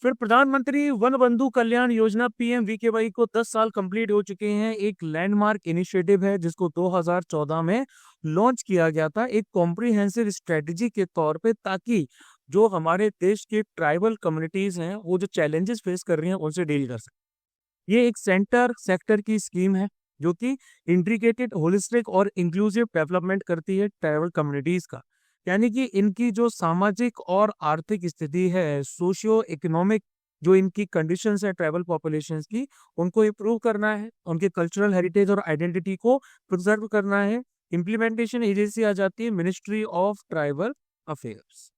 फिर प्रधानमंत्री वन बंधु कल्याण योजना PMVKY को 10 साल कंप्लीट हो चुके हैं। एक लैंडमार्क इनिशिएटिव है जिसको 2014 में लॉन्च किया गया था एक कॉम्प्रिहेंसिव स्ट्रेटजी के तौर पे, ताकि जो हमारे देश के ट्राइबल कम्युनिटीज हैं वो जो चैलेंजेस फेस कर रही हैं उनसे डील कर सके। ये एक सेक्टर की स्कीम है जो कि इंटीग्रेटेड, होलिस्टिक और इंक्लूसिव डेवलपमेंट करती है ट्राइबल कम्युनिटीज का। यानी कि इनकी जो सामाजिक और आर्थिक स्थिति है, सोशियो इकोनॉमिक जो इनकी कंडीशंस है ट्राइबल पॉपुलेशंस की, उनको इम्प्रूव करना है, उनके कल्चरल हेरिटेज और आइडेंटिटी को प्रिजर्व करना है। इम्प्लीमेंटेशन एजेंसी आ जाती है मिनिस्ट्री ऑफ ट्राइबल अफेयर्स।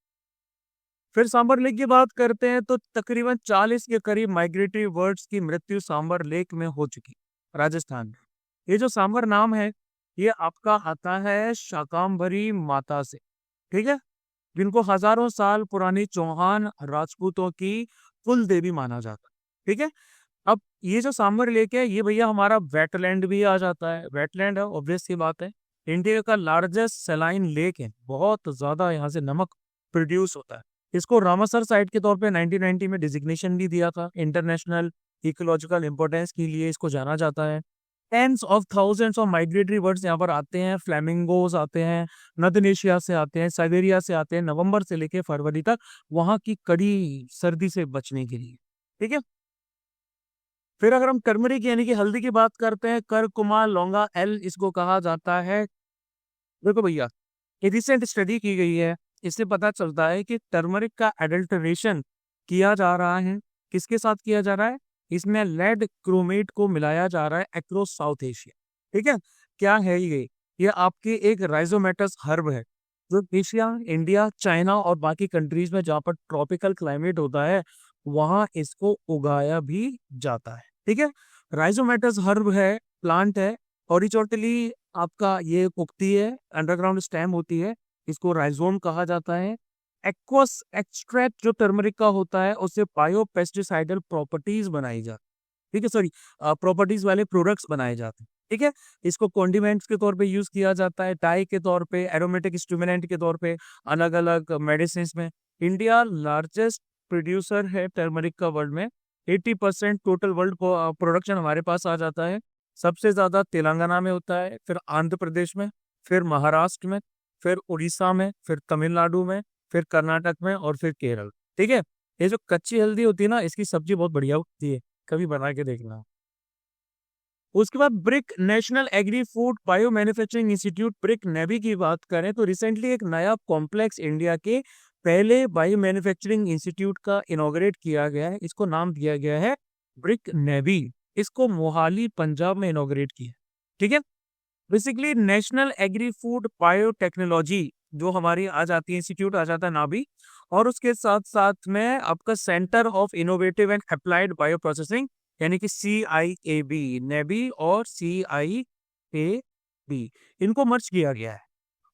फिर सांबर लेक की बात करते हैं तो तकरीबन 40 के करीब माइग्रेटरी बर्ड्स की मृत्यु सांबर लेक में हो चुकी राजस्थान में। ये जो सांबर नाम है ये आपका आता है शाकांबरी माता से। ठीक है। जिनको हजारों साल पुरानी चौहान राजपूतों की कुल देवी माना जाता है। ठीक है। अब ये जो सांबर लेक है ये भैया हमारा वेटलैंड भी आ जाता है। वेटलैंड है, ऑब्वियस सी बात है। इंडिया का लार्जेस्ट सलाइन लेक है, बहुत ज्यादा यहाँ से नमक प्रोड्यूस होता है। इसको रामासर साइट के तौर पे 1990 में डिजिग्नेशन भी दिया था। इंटरनेशनल इकोलॉजिकल इंपॉर्टेंस के लिए इसको जाना जाता है। Tens of thousands of migratory birds यहाँ पर आते हैं। फ्लैमिंगोज आते हैं, नॉर्दर्न एशिया से आते हैं, साइबेरिया से आते हैं, नवंबर से लेकर फरवरी तक, वहां की कड़ी सर्दी से बचने के लिए। ठीक है। फिर अगर हम टर्मरिक यानी कि हल्दी की बात करते हैं, करकुमा लौंगा एल इसको कहा जाता है। देखो भैया, ये रिसेंट स्टडी की गई है, इससे पता चलता है कि टर्मरिक का एडल्टरेशन किया जा रहा है। किसके साथ किया जा रहा है? इसमें लेड क्रोमेट को मिलाया जा रहा है अक्रॉस साउथ एशिया। ठीक है। क्या है ये आपकी एक राइजोमेटस हर्ब है जो एशिया, इंडिया, चाइना और बाकी कंट्रीज में जहाँ पर ट्रॉपिकल क्लाइमेट होता है वहां इसको उगाया भी जाता है। ठीक है। राइजोमेटस हर्ब है, प्लांट है। हॉरिजॉन्टली आपका ये उगती है, अंडरग्राउंड स्टेम होती है, इसको राइजोम कहा जाता है। एक्वस एक्सट्रैक्ट जो टर्मरिक का होता है उससे बायो पेस्टिसाइडल प्रॉपर्टीज बनाई जाती, ठीक है, सॉरी, प्रॉपर्टीज वाले प्रोडक्ट्स बनाए जाते हैं, ठीक है। इसको कॉन्डिमेंट्स के तौर पे यूज किया जाता है, डाई के तौर पे, एरोमेटिक स्टिमुलेंट के तौर पे, अलग अलग मेडिसिन में। इंडिया लार्जेस्ट प्रोड्यूसर है टर्मरिक का वर्ल्ड में। 80% टोटल वर्ल्ड प्रोडक्शन हमारे पास आ जाता है। सबसे ज्यादा तेलंगाना में होता है, फिर आंध्र प्रदेश में, फिर महाराष्ट्र में, फिर उड़ीसा में, फिर तमिलनाडु में, फिर कर्नाटक में और फिर केरल, ठीक है। ये जो कच्ची हल्दी होती है ना, इसकी सब्जी बहुत बढ़िया होती है, कभी बना के देखना। उसके बाद brick national agri food bio manufacturing institute, brick navy की बात करें तो रिसेंटली एक नया कॉम्प्लेक्स इंडिया के पहले बायो मैन्युफैक्चरिंग इंस्टीट्यूट का इनॉग्रेट किया गया है। इसको नाम दिया गया है ब्रिक नेवी। इसको मोहाली पंजाब में इनॉग्रेट किया, ठीक है। Basically national agri food biotechnology जो हमारी आ जाती है, इंस्टीट्यूट आ जाता है नाभी, और उसके साथ साथ में आपका centre of innovative and applied bio processing, यानी कि CIAB, नेवी और CIAB, इनको मर्ज किया गया है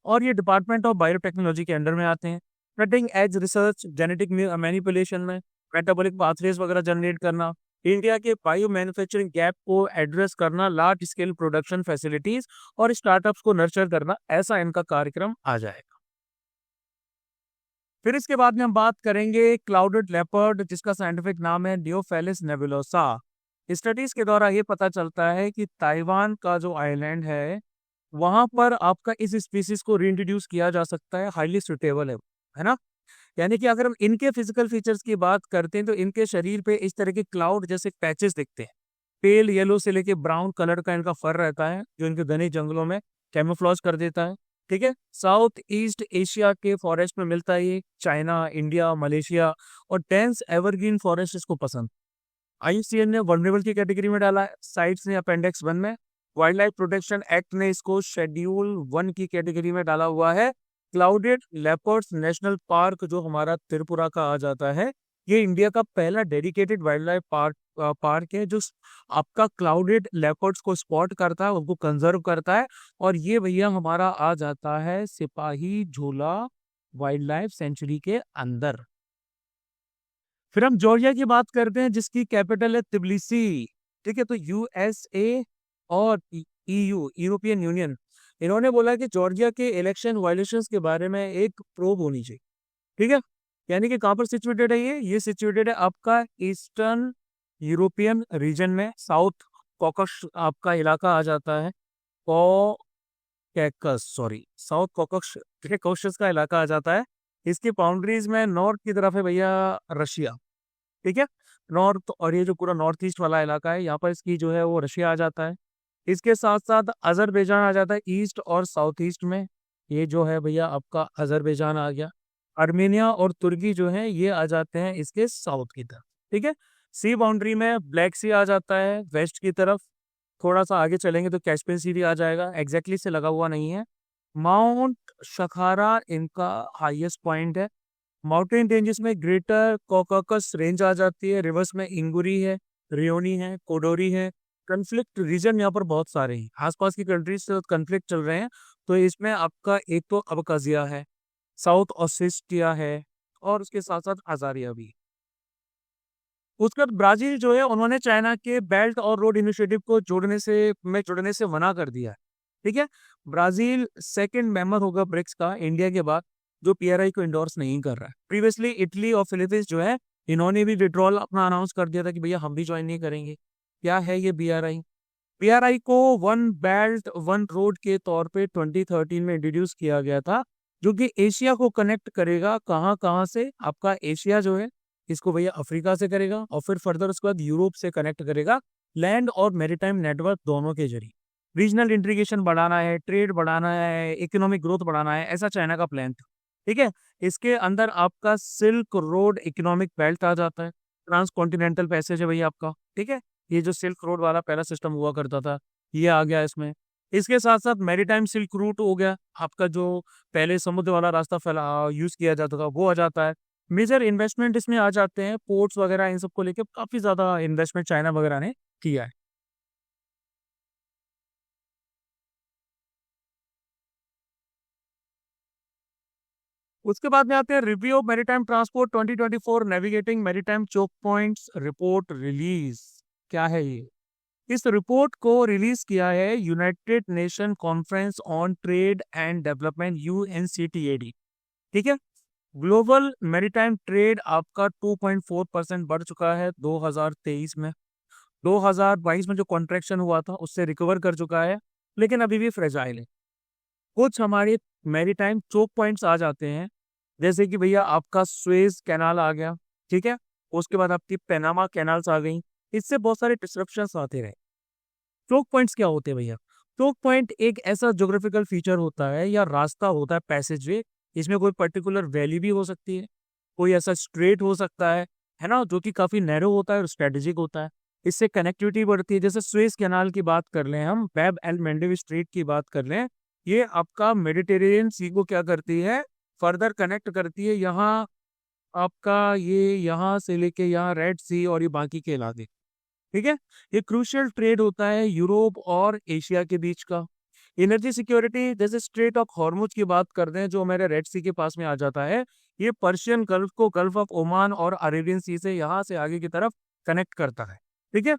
और ये डिपार्टमेंट ऑफ बायोटेक्नोलॉजी के अंडर में आते हैं। Cutting edge research, genetic manipulation में, मेटाबॉलिक पाथवेज वगैरह जनरेट करना, इंडिया के बायो मैन्युफैक्चरिंग गैप को एड्रेस करना, लार्ज स्केल प्रोडक्शन फैसिलिटीज और स्टार्टअप्स को नर्चर करना, ऐसा इनका कार्यक्रम आ जाएगा। फिर इसके बाद में हम बात करेंगे क्लाउडेड लेपर्ड, जिसका साइंटिफिक नाम है डियोफेलिस नेबुलोसा। स्टडीज के द्वारा ये पता चलता है कि ताइवान का जो आइलैंड है वहां पर आपका इस स्पीसीज को रीइंट्रोड्यूस किया जा सकता है, हाईली सुटेबल है ना। यानी कि अगर हम इनके फिजिकल फीचर्स की बात करते हैं तो इनके शरीर पे इस तरह के क्लाउड जैसे पैचेस दिखते हैं। पेल येलो से लेके ब्राउन कलर का इनका फर रहता है जो इनके घने जंगलों में कैमोफ्लॉज कर देता है, ठीक है। साउथ ईस्ट एशिया के फॉरेस्ट में मिलता है ये, चाइना, इंडिया, मलेशिया और डेंस एवरग्रीन फॉरेस्ट इसको पसंद। IUCN ने वल्नरेबल की कैटेगरी में डाला है, साइट्स ने अपेंडिक्स 1 में। वाइल्ड लाइफ प्रोटेक्शन एक्ट ने इसको शेड्यूल 1 की कैटेगरी में डाला हुआ है। क्लाउडेड लेपर्ड्स नेशनल पार्क जो हमारा त्रिपुरा का आ जाता है, ये इंडिया का पहला डेडिकेटेड वाइल्ड लाइफ पार्क है जो आपका क्लाउडेड लेपर्ड्स को स्पॉट करता है, उनको कंजर्व करता है। और ये भैया हमारा आ जाता है सिपाही झूला वाइल्ड लाइफ सेंचुरी के अंदर। फिर हम जॉर्जिया की बात करते हैं जिसकी कैपिटल है तिब्लिसी, ठीक है। तो USA और EU, यूरोपियन यूनियन, इन्होंने बोला कि जॉर्जिया के इलेक्शन वायलेशंस के बारे में एक प्रोब होनी चाहिए, ठीक है। यानी कि कहाँ पर सिचुएटेड है ये सिचुएटेड है आपका ईस्टर्न यूरोपियन रीजन में, साउथ कॉकस आपका इलाका आ जाता है, कैकस, सॉरी, साउथ कॉकस, ठीक है, कॉकस का इलाका आ जाता है। इसकी बाउंड्रीज में नॉर्थ की तरफ है भैया रशिया, ठीक है, नॉर्थ, और ये जो पूरा नॉर्थ ईस्ट वाला इलाका है यहाँ पर इसकी जो है वो रशिया आ जाता है। इसके साथ साथ अजरबैजान आ जाता है ईस्ट और साउथ ईस्ट में, ये जो है भैया आपका अजरबैजान आ गया। अर्मेनिया और तुर्की जो है ये आ जाते हैं इसके साउथ की तरफ, ठीक है। सी बाउंड्री में ब्लैक सी आ जाता है वेस्ट की तरफ, थोड़ा सा आगे चलेंगे तो कैस्पियन सी भी आ जाएगा, एग्जैक्टली से लगा हुआ नहीं है। माउंट शखारा इनका हाईएस्ट पॉइंट है। माउंटेन रेंजेस में ग्रेटर कॉकाकस रेंज आ जाती है, रिवर्स में इंगुरी है, रियोनी है, कोडोरी है। कन्फ्लिक्ट रीजन यहाँ पर बहुत सारे हैं, आसपास की कंट्रीज से कन्फ्लिक्ट चल रहे हैं, तो इसमें आपका एक तो अबकाजिया है, साउथ ओसेटिया है, और उसके साथ साथ अजारिया भी। उसके बाद ब्राजील जो है उन्होंने चाइना के बेल्ट और रोड इनिशिएटिव को जुड़ने से मना कर दिया है, ठीक है। ब्राजील सेकंड मेंबर होगा ब्रिक्स का इंडिया के बाद जो PRI को इंडोर्स नहीं कर रहा है। प्रीवियसली इटली और फिलीपींस जो है इन्होंने भी विड्रॉल अपना अनाउंस कर दिया था कि भैया हम भी ज्वाइन नहीं करेंगे। क्या है ये BRI को वन बेल्ट वन रोड के तौर पे 2013 में इंट्रोड्यूस किया गया था, जो कि एशिया को कनेक्ट करेगा, कहाँ कहाँ से, आपका एशिया जो है इसको भैया अफ्रीका से करेगा और फिर फर्दर उसके बाद यूरोप से कनेक्ट करेगा, लैंड और मैरीटाइम नेटवर्क दोनों के जरिए। रीजनल इंटीग्रेशन बढ़ाना है, ट्रेड बढ़ाना है, इकोनॉमिक ग्रोथ बढ़ाना है, ऐसा चाइना का प्लान था, ठीक है। इसके अंदर आपका सिल्क रोड इकोनॉमिक बेल्ट आ जाता है, ट्रांस कॉन्टिनेंटल पैसेज है भैया आपका, ठीक है। ये जो सिल्क रोड वाला पहला सिस्टम हुआ करता था ये आ गया इसमें। इसके साथ साथ मैरीटाइम सिल्क रूट हो गया आपका, जो पहले समुद्र वाला रास्ता फैला यूज किया जाता था वो आ जाता है। मेजर इन्वेस्टमेंट इसमें आ जाते हैं, पोर्ट्स वगैरह इन सबको लेके काफी ज्यादा इन्वेस्टमेंट चाइना वगैरह ने किया है। उसके बाद में आते हैं review of maritime transport 2024 navigating maritime choke points report release. क्या है ये? इस रिपोर्ट को रिलीज किया है United Nation conference on trade and development UNCTAD। ठीक है। ग्लोबल मैरीटाइम ट्रेड आपका 2.4% बढ़ चुका है 2023 में। 2022 में जो कॉन्ट्रैक्शन हुआ था उससे रिकवर कर चुका है, लेकिन अभी भी फ्रेजाइल है। कुछ हमारे मैरीटाइम चोक पॉइंट्स आ जाते हैं, जैसे कि भैया आपका स्वेज कैनाल आ गया। ठीक है। उसके बाद आपकी पैनामा कैनाल्स आ गई। इससे बहुत सारे डिस्ट्रप्शंस आते रहे। चोक पॉइंट्स क्या होते हैं भैया? चोक पॉइंट एक ऐसा ज्योग्राफिकल फीचर होता है या रास्ता होता है, पैसेजवे। इसमें कोई पर्टिकुलर वैली भी हो सकती है, कोई ऐसा स्ट्रेट हो सकता है ना, जो कि काफी नैरो होता है और स्ट्रेटेजिक होता है। इससे कनेक्टिविटी बढ़ती है। जैसे स्वेज कैनाल की बात कर लें, हम बैब एल मेंडेव स्ट्रेट की बात कर लें, ये आपका मेडिटेरेनियन सी को क्या करती है, फर्दर कनेक्ट करती है। यहाँ आपका ये यहाँ से लेके यहाँ रेड सी और ये बाकी के इलाके। ठीक है। ये क्रूशियल ट्रेड होता है यूरोप और एशिया के बीच का। एनर्जी सिक्योरिटी, जैसे स्ट्रेट ऑफ हॉर्मुज की बात करते हैं जो हमारे रेड सी के पास में आ जाता है, ये पर्शियन गल्फ को गल्फ ऑफ ओमान और अरेबियन सी से यहाँ से आगे की तरफ कनेक्ट करता है। ठीक है।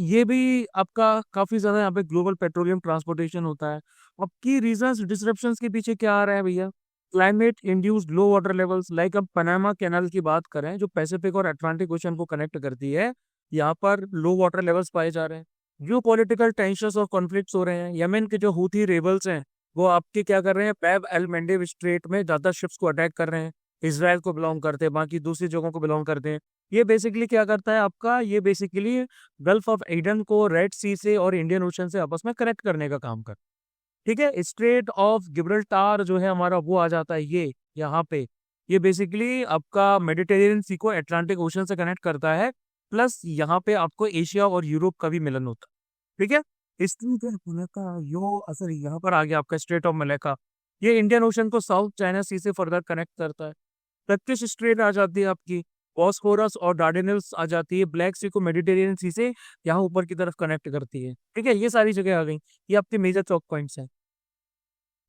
ये भी आपका काफी ज्यादा यहाँ पे ग्लोबल पेट्रोलियम ट्रांसपोर्टेशन होता है। अब की रीजंस डिसरप्शंस के पीछे क्या आ रहा है भैया? क्लाइमेट इंड्यूस्ड लो वाटर लेवल्स, लाइक अब पनामा कैनाल की बात करें जो पैसिफिक और अटलांटिक ओशन को कनेक्ट करती है, यहाँ पर लो वाटर लेवल्स पाए जा रहे हैं। जियो पॉलिटिकल टेंशंस और कॉन्फ्लिक्ट्स हो रहे हैं। यमन के जो हूथी रेबल्स हैं वो आपके क्या कर रहे हैं, बैब एल मेंडेव स्ट्रेट में ज्यादा शिप्स को अटैक कर रहे हैं। इसराइल को बिलोंग करते हैं, बाकी दूसरी जगहों को बिलोंग करते हैं। ये बेसिकली क्या करता है आपका, ये बेसिकली गल्फ ऑफ एडन को रेड सी से और इंडियन ओशन से आपस में कनेक्ट करने का काम कर। ठीक है। स्ट्रेट ऑफ गिब्रल्टार जो है हमारा, वो आ जाता है ये यहाँ पे। ये बेसिकली आपका मेडिटेरेनियन सी को अटलांटिक ओशन से कनेक्ट करता है, प्लस यहाँ पे आपको एशिया और यूरोप का भी मिलन होता है। ठीक है। स्ट्रेट ऑफ मलाक्का, यो असर यहाँ पर आ गया आपका स्ट्रेट ऑफ मलाक्का। ये इंडियन ओशन को साउथ चाइना सी से फर्दर कनेक्ट करता है। टर्किश स्ट्रेट आ जाती है आपकी, बॉस्फोरस और डार्डेनल्स आ जाती है, ब्लैक सी को मेडिटेरेनियन सी से यहाँ ऊपर की तरफ कनेक्ट करती है। ठीक है। ये सारी जगह आ गई, ये आपके मेजर चौक पॉइंट्स हैं।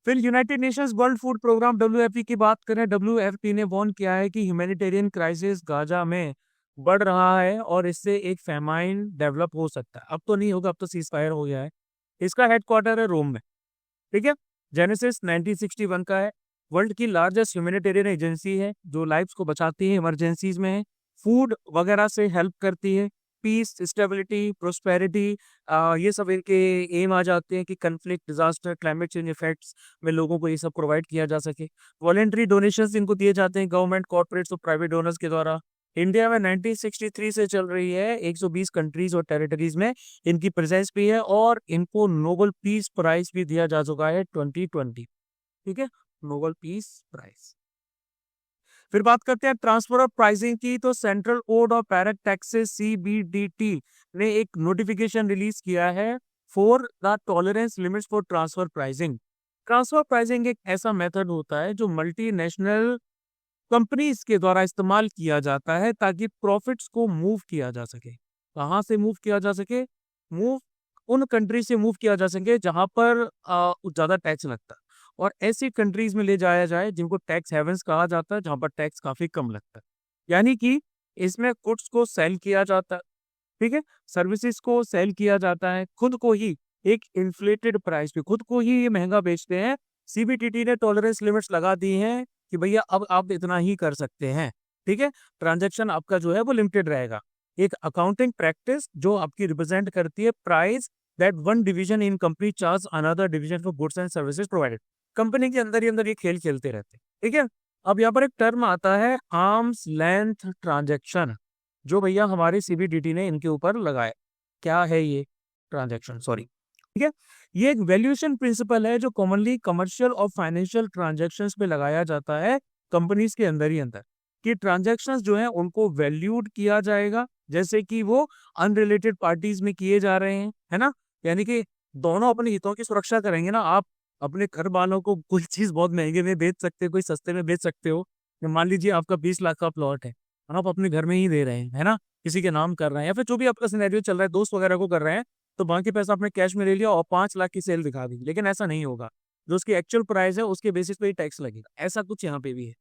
फिर United Nations world food programme WFP की बात करें, WFP ने वार्न किया है कि ह्यूमैनिटेरियन क्राइसिस गाजा में बढ़ रहा है और इससे एक फेमाइन डेवलप हो सकता है। अब तो नहीं होगा, अब तो सीज फायर हो गया है। इसका हेडक्वार्टर है रोम में। ठीक है। जेनेसिस 1961 का है। वर्ल्ड की लार्जेस्ट ह्यूमैनिटेरियन एजेंसी है जो लाइफ्स को बचाती है, इमरजेंसीज में फूड वगैरह से हेल्प करती है। पीस, स्टेबिलिटी, प्रोस्पेरिटी, ये सब इनके एम आ जाते हैं कि conflict, disaster, climate change effects में लोगों को ये सब प्रोवाइड किया जा सके। वॉलेंट्री डोनेशंस इनको दिए जाते हैं गवर्नमेंट, कॉर्पोरेट्स और प्राइवेट डोनर्स के द्वारा। इंडिया में 1963 से चल रही है। 120 कंट्रीज और टेरिटरीज में इनकी प्रेजेंस भी है और इनको नोबेल पीस प्राइज भी दिया जा चुका है 2020। ठीक है। Nobel peace prize. फिर बात करते हैं ट्रांसफर ऑफ प्राइसिंग की, तो central board of direct taxes CBDT ने एक नोटिफिकेशन रिलीज किया है for the tolerance limits for transfer pricing. Transfer pricing एक ऐसा मेथड होता है जो मल्टीनेशनल कंपनीज के द्वारा इस्तेमाल किया जाता है ताकि प्रॉफिट्स को मूव किया जा सके। कहाँ से मूव किया जा सके? मूव उन कंट्री से मूव किया जा सके जहां पर ज्यादा टैक्स लगता है, और ऐसी कंट्रीज में ले जाया जाए जिनको टैक्स हेवंस कहा जाता है, जहां पर टैक्स काफी कम लगता है। यानी कि इसमें गुड्स को सेल किया जाता है, ठीक है, सर्विसेज को सेल किया जाता है, खुद को ही एक इन्फ्लेटेड प्राइस पे खुद को ही ये महंगा बेचते हैं। CBDT ने टॉलरेंस लिमिट्स लगा दी हैं कि भैया अब आप इतना ही कर सकते हैं। ठीक है। ट्रांजैक्शन आपका जो है वो लिमिटेड रहेगा। एक अकाउंटिंग प्रैक्टिस जो आपकी रिप्रेजेंट करती है price that one division in company charge another division for goods and services provided. Company के अंदर ही अंदर ये खेल खेलते रहते हैं। ठीक है। अब यहाँ पर एक टर्म आता है आर्म्स लेंथ ट्रांजैक्शन, जो भैया हमारे CBDT ने इनके ऊपर लगाया। क्या है ये ट्रांजैक्शन? सॉरी। ठीक है। ये एक वैल्यूएशन प्रिंसिपल है जो कॉमनली कमर्शियल और फाइनेंशियल ट्रांजैक्शंस पे लगाया जाता है कंपनीज के अंदर ही अंदर, कि ट्रांजैक्शंस जो है उनको वैल्यूड किया जाएगा जैसे कि वो अनरिलेटेड पार्टीज में किए जा रहे हैं, है ना। यानी कि दोनों अपने हितों की सुरक्षा करेंगे ना। आप अपने घर वालों को कोई चीज बहुत महंगे में बेच सकते हो, कोई सस्ते में बेच सकते हो। मान लीजिए आपका 20 लाख का प्लॉट है, आप अपने घर में ही दे रहे हैं, है ना, किसी के नाम कर रहे हैं या फिर जो भी आपका सिनेरियो चल रहा है, दोस्त वगैरह को कर रहे हैं, तो बाकी पैसा आपने कैश में ले लिया और 5 लाख की सेल दिखा दी। लेकिन ऐसा नहीं होगा। जो उसकी एक्चुअल प्राइस है उसके बेसिस पे ही टैक्स लगेगा। ऐसा कुछ यहाँ पे भी है।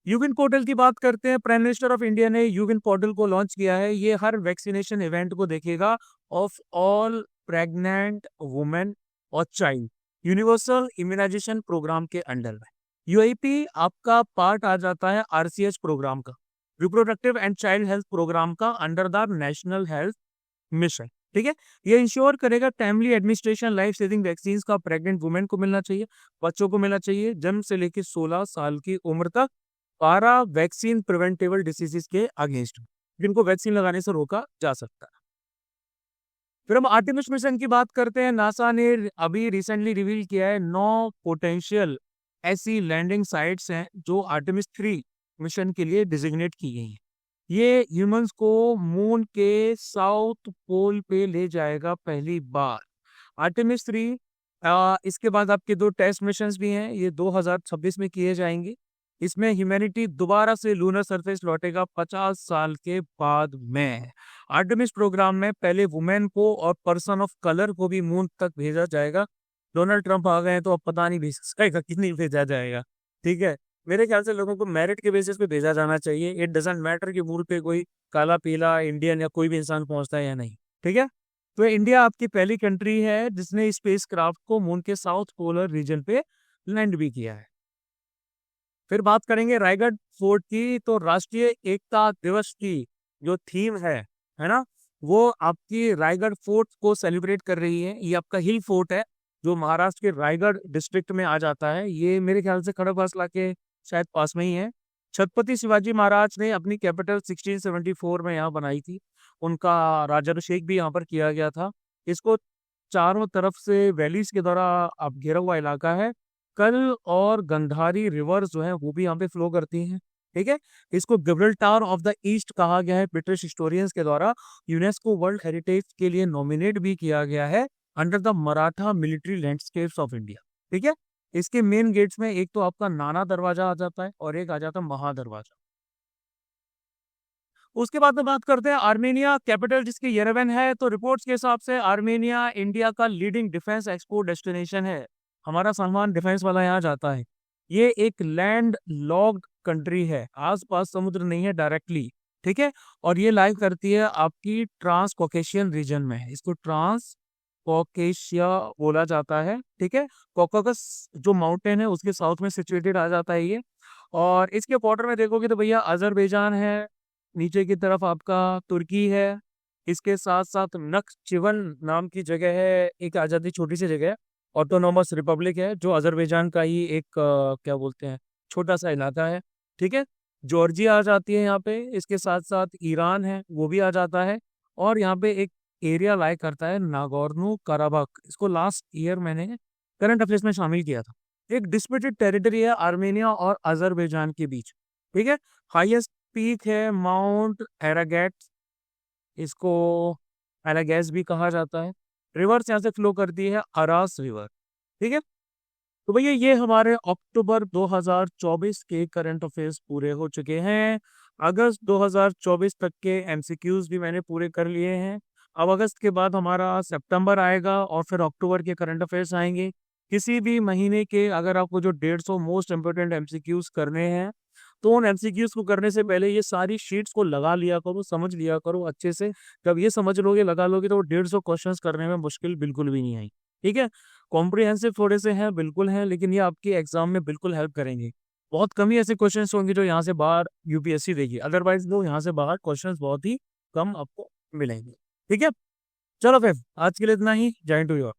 यूविन पोर्टल की बात करते हैं। प्राइम मिनिस्टर ऑफ इंडिया ने यूविन पोर्टल को लॉन्च किया है। ये हर वैक्सीनेशन इवेंट को देखेगा ऑफ ऑल प्रेग्नेंट वुमेन और चाइल्ड, यूनिवर्सल इम्यूनाइजेशन प्रोग्राम के अंडर में। यूआईपी आपका पार्ट आ जाता है आरसीएच प्रोग्राम का, reproductive and child health programme का, under the national health mission. ठीक है, ये इंश्योर करेगा timely administration life saving vaccine का प्रेग्नेंट वुमेन को मिलना चाहिए, बच्चों को मिलना चाहिए, जन्म से लेकर 16 साल की उम्र तक, 12 वैक्सीन प्रिवेंटेबल डिसीजेस के अगेंस्ट जिनको वैक्सीन लगाने से रोका जा सकता है। फिर हम आर्टेमिस मिशन की बात करते हैं। नासा ने अभी रिसेंटली रिवील किया है 9 पोटेंशियल ऐसी लैंडिंग साइट्स हैं जो आर्टेमिस 3 मिशन के लिए डिजिग्नेट की गई हैं। ये ह्यूमंस को मून के साउथ पोल पे ले जाएगा पहली बार। आर्टेमिस 3 इसके बाद आपके 2 टेस्ट मिशंस भी हैं, ये 2026 में किए जाएंगे। इसमें ह्यूमैनिटी दोबारा से लूनर सरफेस लौटेगा 50 साल के बाद में। आर्टेमिस प्रोग्राम में पहले वुमेन को और पर्सन ऑफ कलर को भी मून तक भेजा जाएगा। डोनाल्ड ट्रंप आ गए हैं तो अब पता नहीं भेज जाएगा कि नहीं भेजा जाएगा। ठीक है, मेरे ख्याल से लोगों को मेरिट के बेसिस पे भेजा जाना चाहिए। इट डजंट मैटर कि मून पे कोई काला पीला इंडियन या कोई भी इंसान पहुंचता है या नहीं। ठीक है, तो इंडिया आपकी पहली कंट्री है जिसने स्पेस क्राफ्ट को मून के साउथ पोलर रीजन पे लैंड भी किया है। फिर बात करेंगे रायगढ़ फोर्ट की। तो राष्ट्रीय एकता दिवस की जो थीम है ना, वो आपकी रायगढ़ फोर्ट को सेलिब्रेट कर रही है। ये आपका हिल फोर्ट है जो महाराष्ट्र के रायगढ़ डिस्ट्रिक्ट में आ जाता है। ये मेरे ख्याल से खड़गवासला के शायद पास में ही है। छत्रपति शिवाजी महाराज ने अपनी कैपिटल 1674 में यहाँ बनाई थी। उनका राज्याभिषेक भी यहाँ पर किया गया था। इसको चारों तरफ से वैलीज के द्वारा अब घेरा हुआ इलाका है। कल और गंधारी रिवर्स जो है वो भी यहाँ पे फ्लो करती हैं। ठीक है, इसको गिब्रल्टार ऑफ द ईस्ट कहा गया है ब्रिटिश हिस्टोरियंस के द्वारा। यूनेस्को वर्ल्ड हेरिटेज के लिए नॉमिनेट भी किया गया है under the Maratha military landscapes of India. ठीक है, इसके मेन गेट्स में एक तो आपका नाना दरवाजा आ जाता है और एक आ जाता है महादरवाजा। उसके बाद में बात करते हैं आर्मेनिया कैपिटल जिसकी येरेवन है। तो रिपोर्ट्स के हिसाब से आर्मेनिया इंडिया का लीडिंग डिफेंस एक्सपोर्ट डेस्टिनेशन है। हमारा सामान डिफेंस वाला यहाँ जाता है। ये एक लैंड लॉक्ड कंट्री है, आसपास समुद्र नहीं है डायरेक्टली। ठीक है, और ये लाइव करती है आपकी ट्रांस कॉकेशियन रीजन में। इसको ट्रांस कॉकेशिया बोला जाता है। ठीक है, कॉकाकस जो माउंटेन है उसके साउथ में सिचुएटेड आ जाता है ये। और इसके बॉर्डर में देखोगे तो भैया अजरबैजान है, नीचे की तरफ आपका तुर्की है, इसके साथ साथ नक्चिवन नाम की जगह है, एक आज़ादी छोटी सी जगह है, ऑटोनोमस रिपब्लिक है जो अजरबैजान का ही एक क्या बोलते हैं छोटा सा इलाका है। ठीक है, जॉर्जिया आ जाती है यहाँ पे, इसके साथ साथ ईरान है वो भी आ जाता है। और यहाँ पे एक एरिया लाइक करता है नागोर्नो कराबाख। इसको लास्ट ईयर मैंने करंट अफेयर्स में शामिल किया था। एक डिस्प्यूटेड टेरिटरी है आर्मेनिया और अजरबैजान के बीच। ठीक है, हाईएस्ट पीक है माउंट एरागेट, इसको एरागेस भी कहा जाता है। रिवर्स यहाँ से फ्लो करती है अरास रिवर। ठीक है, तो भैया ये हमारे अक्टूबर 2024 के करंट अफेयर्स पूरे हो चुके हैं। अगस्त 2024 तक के एमसीक्यूज भी मैंने पूरे कर लिए हैं। अब अगस्त के बाद हमारा सितंबर आएगा और फिर अक्टूबर के करंट अफेयर्स आएंगे। किसी भी महीने के अगर आपको जो 150 मोस्ट इंपोर्टेंट एमसीक्यूज करने हैं तो उन एमसीक्यूज को करने से पहले ये सारी शीट्स को लगा लिया करो, समझ लिया करो अच्छे से। जब ये समझ लोगे, लगा लोगे तो 150 क्वेश्चंस करने में मुश्किल बिल्कुल भी नहीं आई। ठीक है, कॉम्प्रिहेंसिव थोड़े से हैं, बिल्कुल हैं, लेकिन ये आपके एग्जाम में बिल्कुल हेल्प करेंगे। बहुत कम ही ऐसे क्वेश्चंस होंगे जो यहाँ से बाहर यूपीएससी देगी, अदरवाइज लोग यहाँ से बाहर क्वेश्चंस बहुत ही कम आपको मिलेंगे। ठीक है, चलो फिर आज के लिए इतना ही। जय टू योर।